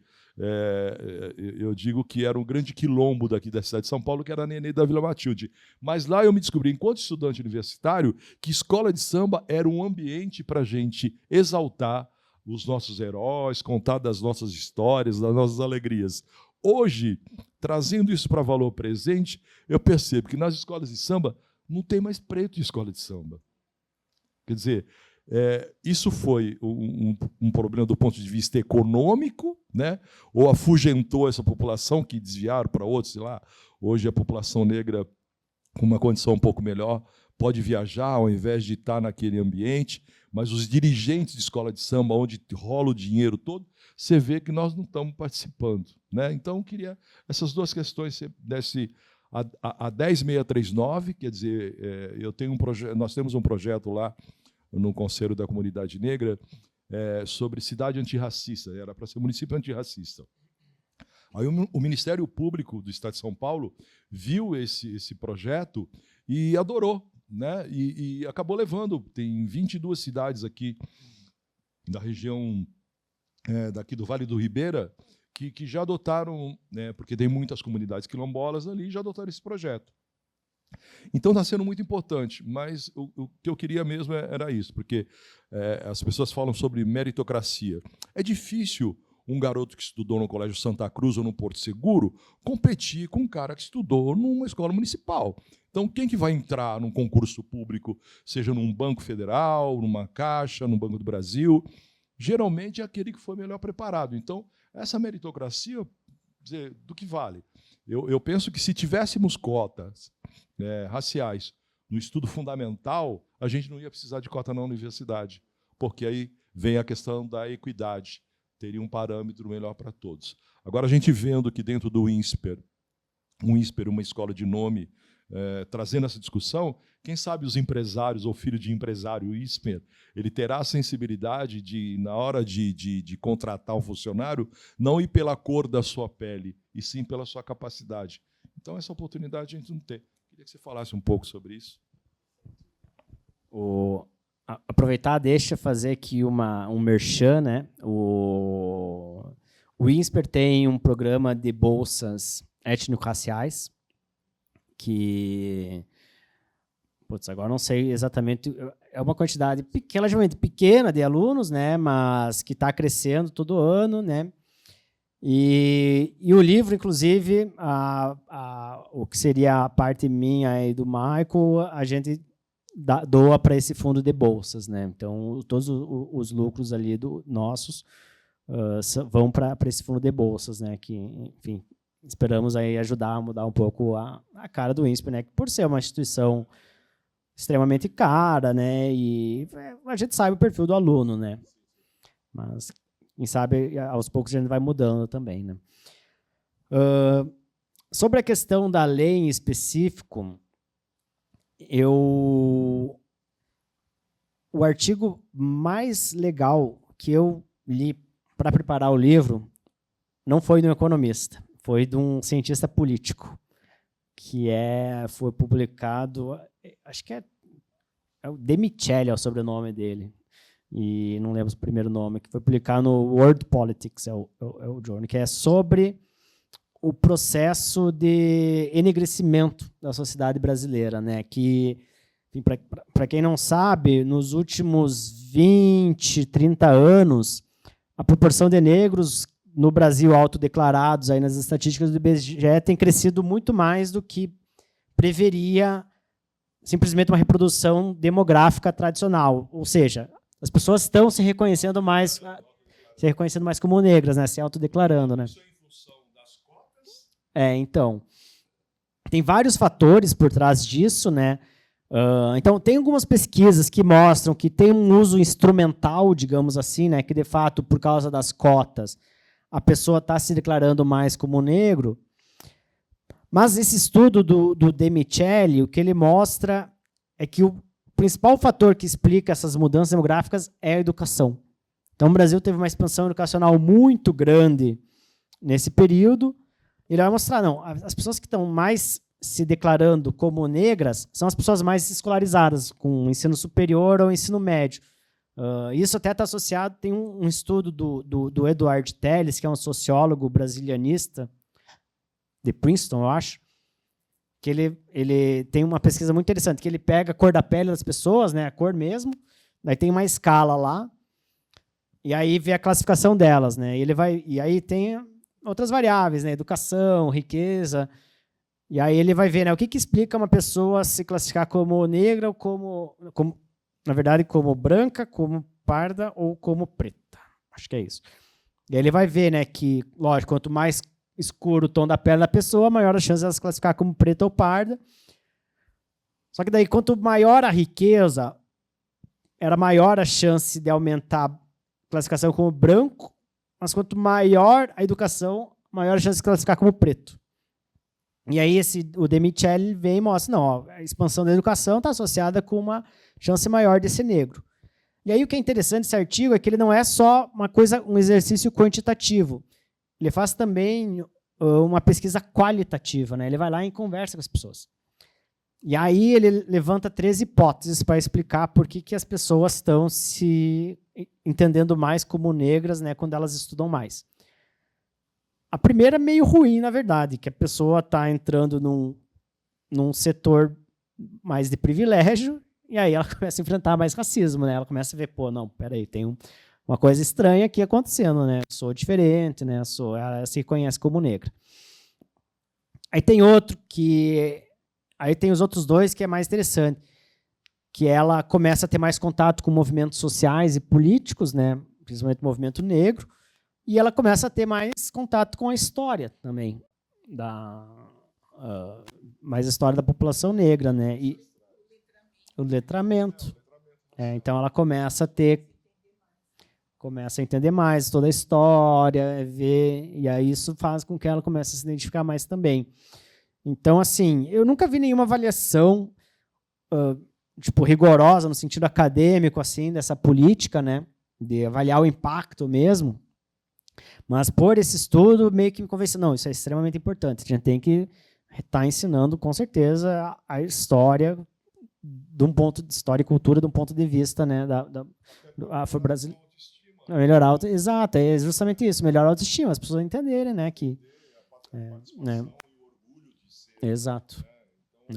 eu digo que era um grande quilombo daqui da cidade de São Paulo, que era a Nenê da Vila Matilde. Mas lá eu me descobri, enquanto estudante universitário, que escola de samba era um ambiente para a gente exaltar os nossos heróis, contar das nossas histórias, das nossas alegrias. Hoje, trazendo isso para valor presente, eu percebo que nas escolas de samba não tem mais preto em escola de samba. Quer dizer, isso foi um problema do ponto de vista econômico, né? Ou afugentou essa população que desviaram para outros, sei lá. Hoje a população negra, com uma condição um pouco melhor, pode viajar ao invés de estar naquele ambiente, mas os dirigentes de escola de samba, onde rola o dinheiro todo, você vê que nós não estamos participando, né? Então, eu queria essas 2 questões, você desse a 10.639, quer dizer, nós temos um projeto lá no Conselho da Comunidade Negra, sobre cidade antirracista, era para ser município antirracista. Aí o Ministério Público do Estado de São Paulo viu esse projeto e adorou, né? E acabou levando. Tem 22 cidades aqui da região daqui do Vale do Ribeira que já adotaram, né, porque tem muitas comunidades quilombolas ali, já adotaram esse projeto. Então está sendo muito importante, mas o que eu queria mesmo era isso, porque as pessoas falam sobre meritocracia. É difícil um garoto que estudou no Colégio Santa Cruz ou no Porto Seguro competir com um cara que estudou numa escola municipal. Então, quem que vai entrar num concurso público, seja num banco federal, numa caixa, num Banco do Brasil, geralmente é aquele que foi melhor preparado. Então, essa meritocracia, do que vale? Eu penso que se tivéssemos cotas raciais no estudo fundamental, a gente não ia precisar de cota na universidade, porque aí vem a questão da equidade, teria um parâmetro melhor para todos. Agora, a gente vendo que dentro do INSPER, uma escola de nome, trazendo essa discussão, quem sabe os empresários ou filho de empresário INSPER, ele terá a sensibilidade de, na hora de contratar um funcionário, não ir pela cor da sua pele, e sim pela sua capacidade. Então, essa oportunidade a gente não tem. Queria que você falasse um pouco sobre isso. Aproveitar, deixa fazer aqui um merchan, né? O INSPER tem um programa de bolsas étnico-raciais, que... Putz, agora não sei exatamente... É uma quantidade relativamente pequena de alunos, né, mas que está crescendo todo ano, né? E o livro, inclusive, o que seria a parte minha e do Michael, a gente doa para esse fundo de bolsas, né? Então, todos os lucros ali nossos vão para esse fundo de bolsas, né? Que, enfim, esperamos aí ajudar a mudar um pouco a cara do INSPER, né? Por ser uma instituição extremamente cara, né? E a gente sabe o perfil do aluno, né? Mas quem sabe aos poucos a gente vai mudando também, né? Sobre a questão da lei em específico, o artigo mais legal que eu li para preparar o livro não foi de um economista, foi de um cientista político, que foi publicado, acho que é o De Micheli, é o sobrenome dele, e não lembro o primeiro nome, que foi publicado no World Politics, é o jornal, que é sobre o processo de enegrecimento da sociedade brasileira, né? Que, para quem não sabe, nos últimos 20, 30 anos, a proporção de negros no Brasil autodeclarados, aí nas estatísticas do IBGE, tem crescido muito mais do que preveria simplesmente uma reprodução demográfica tradicional. Ou seja, as pessoas estão se reconhecendo mais como negras, né? Se autodeclarando, né? Então, tem vários fatores por trás disso, né? Então, tem algumas pesquisas que mostram que tem um uso instrumental, digamos assim, né? Que, de fato, por causa das cotas, a pessoa está se declarando mais como negro. Mas esse estudo do De Micheli, o que ele mostra é que o principal fator que explica essas mudanças demográficas é a educação. Então, o Brasil teve uma expansão educacional muito grande nesse período. Ele vai mostrar, não, as pessoas que estão mais se declarando como negras são as pessoas mais escolarizadas, com ensino superior ou ensino médio. Isso até está associado, tem um estudo do Edward Telles, que é um sociólogo brasilianista, de Princeton, eu acho, que ele tem uma pesquisa muito interessante, que ele pega a cor da pele das pessoas, né, a cor mesmo, daí tem uma escala lá, e aí vê a classificação delas, né, e aí tem outras variáveis, né? Educação, riqueza. E aí ele vai ver, né, o que explica uma pessoa se classificar como negra ou como, na verdade, como branca, como parda ou como preta. Acho que é isso. E aí ele vai ver, né, que, lógico, quanto mais escuro o tom da pele da pessoa, maior a chance de ela se classificar como preta ou parda. Só que daí, quanto maior a riqueza, era maior a chance de aumentar a classificação como branco, mas quanto maior a educação, maior a chance de se classificar como preto. E aí o De Micheli vem e mostra, não, ó, a expansão da educação está associada com uma chance maior de ser negro. E aí o que é interessante desse artigo é que ele não é só um exercício quantitativo. Ele faz também uma pesquisa qualitativa, né? Ele vai lá e conversa com as pessoas. E aí ele levanta 3 hipóteses para explicar por que as pessoas estão se entendendo mais como negras, né, quando elas estudam mais. A primeira é meio ruim, na verdade, que a pessoa está entrando num setor mais de privilégio e aí ela começa a enfrentar mais racismo, né? Ela começa a ver, pô, não, peraí, tem uma coisa estranha aqui acontecendo, né? Sou diferente, né? Ela se reconhece como negra. Aí tem aí tem os outros 2 que é mais interessante, que ela começa a ter mais contato com movimentos sociais e políticos, né, principalmente o movimento negro, e ela começa a ter mais contato com a história também, mais a história da população negra, né, e o letramento. Então ela começa a entender mais toda a história, ver, e aí isso faz com que ela comece a se identificar mais também. Então, assim, eu nunca vi nenhuma avaliação tipo, rigorosa no sentido acadêmico assim dessa política, né, de avaliar o impacto mesmo, mas por esse estudo meio que me convenceu, não, isso é extremamente importante, a gente tem que estar ensinando com certeza a história de um ponto de história e cultura de um ponto de vista, né, do afro-brasileiro. Melhorar exato, é justamente isso, melhorar a autoestima, as pessoas entenderem, né, que né, exato.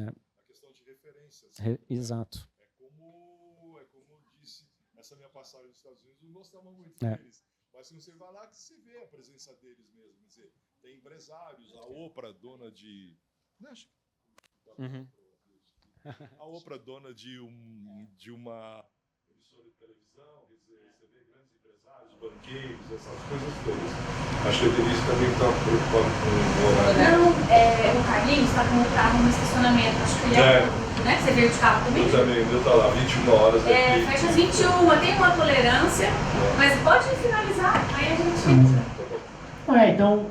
a questão de referências. Exato. É como eu disse, essa minha passagem nos Estados Unidos, não gostava muito deles. Mas se você vai lá, que você vê a presença deles mesmo. Quer dizer, tem empresários, a Oprah, dona de... A Oprah, dona de uma emissora de televisão, quer dizer, você vê grandes empresários, banqueiros, essas coisas todas. Acho que a Denise também está preocupada com o horário. Não, o Carlinhos está com o carro no estacionamento, acho que ele né? Você veio de carro também? Eu também, o meu está lá, 21 horas. Fecha às 21, tem uma tolerância, mas pode finalizar, aí a gente... Então,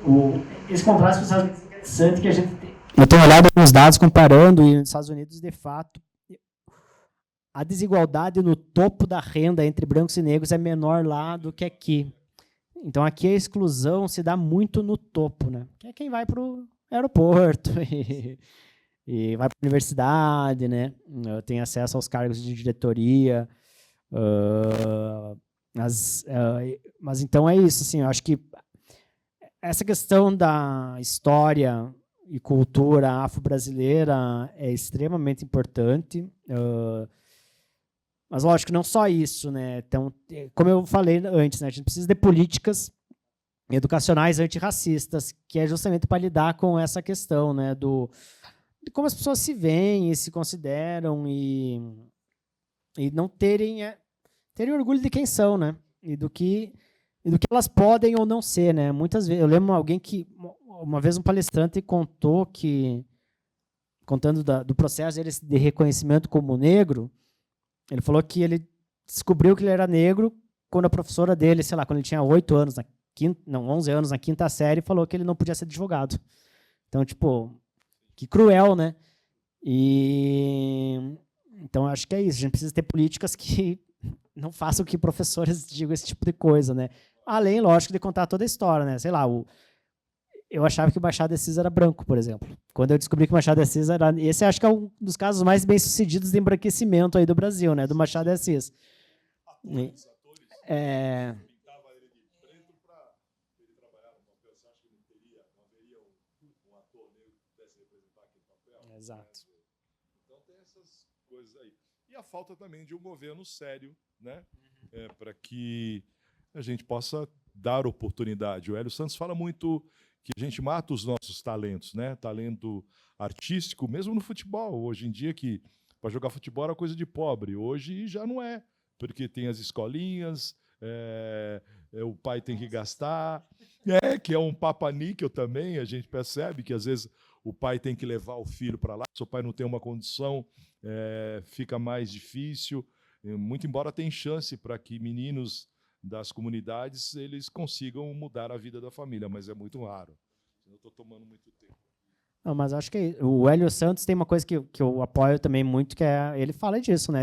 esse contraste com os Estados Unidos é interessante que a gente tem. Eu tenho olhado alguns dados comparando, e nos Estados Unidos, de fato, a desigualdade no topo da renda entre brancos e negros é menor lá do que aqui. Então, aqui a exclusão se dá muito no topo, né? Que é quem vai para o aeroporto e vai para a universidade, né? Tem acesso aos cargos de diretoria. Mas então é isso, assim, eu acho que essa questão da história e cultura afro-brasileira é extremamente importante. Mas, lógico, não só isso, né? Então, como eu falei antes, né, a gente precisa de políticas educacionais antirracistas, que é justamente para lidar com essa questão, né, de como as pessoas se veem e se consideram e não terem orgulho de quem são, né? E do que elas podem ou não ser, né? Muitas vezes, eu lembro alguém que uma vez um palestrante contando do processo dele de reconhecimento como negro, ele falou que ele descobriu que ele era negro quando a professora dele, sei lá, quando ele tinha 11 anos na quinta série, falou que ele não podia ser advogado. Então, tipo, que cruel, né? Então, acho que é isso. A gente precisa ter políticas que não façam que professores digam esse tipo de coisa, né? Além, lógico, de contar toda a história, né? Sei lá, eu achava que o Machado de Assis era branco, por exemplo. Quando eu descobri que o Machado de Assis era... Esse acho que é um dos casos mais bem-sucedidos de embranquecimento aí do Brasil, né? Do Machado de Assis. Atores. Pintava ele de preto para ele trabalhar no papel. Você acha que não haveria um ator negro que pudesse representar aquele papel? Exato. Então tem essas coisas aí. E a falta também de um governo sério, né? Para que a gente possa dar oportunidade. O Hélio Santos fala muito que a gente mata os nossos talentos, né? Talento artístico, mesmo no futebol. Hoje em dia, que para jogar futebol era coisa de pobre. Hoje já não é, porque tem as escolinhas, o pai tem que gastar, que é um papa-níquel também. A gente percebe que, às vezes, o pai tem que levar o filho para lá. Se o pai não tem uma condição, fica mais difícil. Muito embora tenha chance para que meninos das comunidades eles consigam mudar a vida da família, mas é muito raro. Eu estou tomando muito tempo. Não, mas acho que o Hélio Santos tem uma coisa que eu apoio também muito, que ele fala disso, né?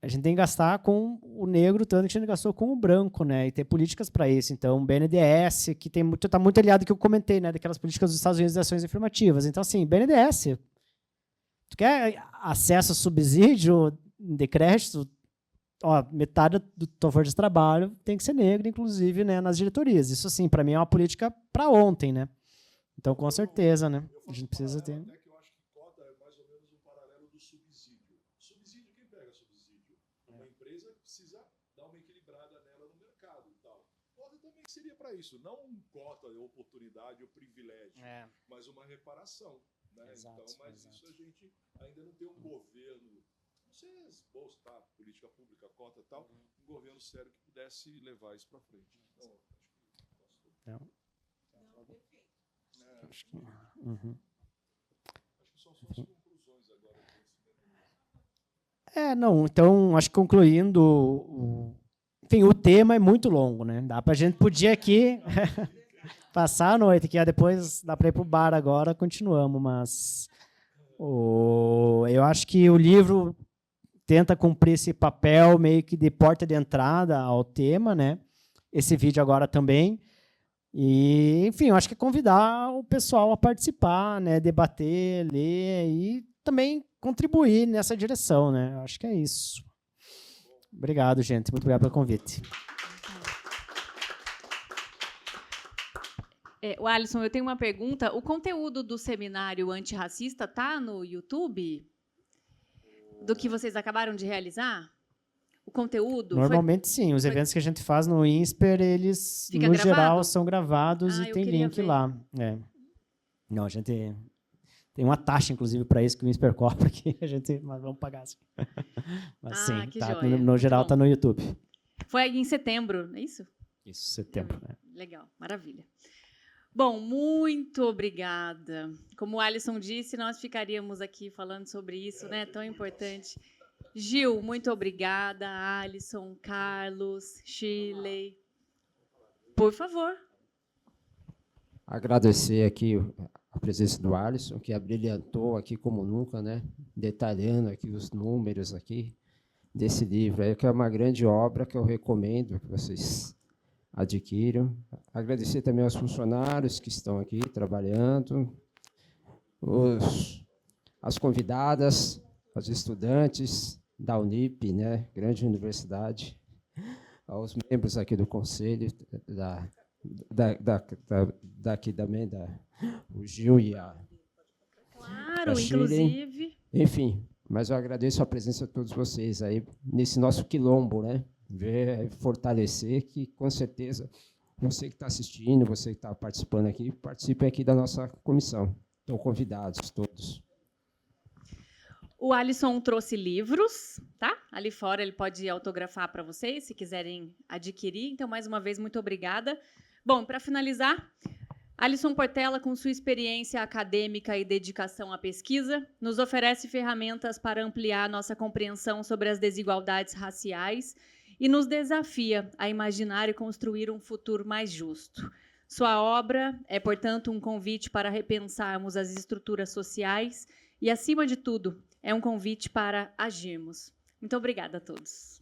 A gente tem que gastar com o negro tanto que a gente gastou com o branco, né? E ter políticas para isso. Então, o BNDES, que está muito aliado ao que eu comentei, né? Daquelas políticas dos Estados Unidos de ações afirmativas. Então, assim, BNDES, tu quer acesso a subsídio de crédito, metade do tua força de trabalho tem que ser negra, inclusive, né, nas diretorias. Isso, assim, para mim é uma política para ontem, né? Então, com certeza, né? A gente precisa ter... Eu acho que cota é mais ou menos um paralelo do subsídio. Subsídio, quem pega subsídio? Uma empresa precisa dar uma equilibrada nela no mercado e tal. Cota também seria para isso. Não cota, oportunidade ou privilégio, mas uma reparação. Né? Exato, então, mas exato. isso a gente ainda não tem um governo... Não sei se bolsa, política pública, cota e tal, um governo sério que pudesse levar isso para frente. Então, acho que são suas conclusões agora. Então, acho que concluindo, enfim, o tema é muito longo, né? Podia aqui passar a noite, que depois dá para ir para o bar agora, continuamos, mas eu acho que o livro tenta cumprir esse papel meio que de porta de entrada ao tema, né? Esse vídeo agora também. E, enfim, eu acho que é convidar o pessoal a participar, né? Debater, ler e também contribuir nessa direção, né? Eu acho que é isso. Obrigado, gente. Muito obrigado pelo convite. O Alisson, eu tenho uma pergunta. O conteúdo do seminário antirracista está no YouTube? Do que vocês acabaram de realizar? O conteúdo? Normalmente sim. Os eventos que a gente faz no INSPER, eles, Fica no gravado? geral, são gravados Ah, e eu tem queria link ver. lá. É. Não, a gente tem uma taxa, inclusive, para isso que o INSPER cobra, que mas vamos pagar. Sim. Mas sim, que tá, joia. no geral Muito bom. está no YouTube. Foi em setembro, é isso? Isso, setembro. Né? Legal, maravilha. Bom, muito obrigada. Como o Alisson disse, nós ficaríamos aqui falando sobre isso, né? Tão importante. Gil, muito obrigada. Alisson, Carlos, Shirley. Por favor. Agradecer aqui a presença do Alisson, que abrilhantou aqui como nunca, né? Detalhando aqui os números aqui desse livro, aí, que é uma grande obra que eu recomendo que vocês adquiram. Agradecer também aos funcionários que estão aqui trabalhando, as convidadas, os estudantes da Unip, né? Grande universidade, aos membros aqui do conselho, daqui também, o Gil e a Claro, Shirley. inclusive. Enfim, mas eu agradeço a presença de todos vocês aí nesse nosso quilombo, né? Fortalecer, que com certeza você que está assistindo, você que está participando aqui, participe aqui da nossa comissão. Estão convidados todos. O Alisson trouxe livros, tá? Ali fora ele pode autografar para vocês, se quiserem adquirir. Então, mais uma vez, muito obrigada. Bom, para finalizar, Alisson Portela, com sua experiência acadêmica e dedicação à pesquisa, nos oferece ferramentas para ampliar nossa compreensão sobre as desigualdades raciais e nos desafia a imaginar e construir um futuro mais justo. Sua obra é, portanto, um convite para repensarmos as estruturas sociais e, acima de tudo, é um convite para agirmos. Muito obrigada a todos.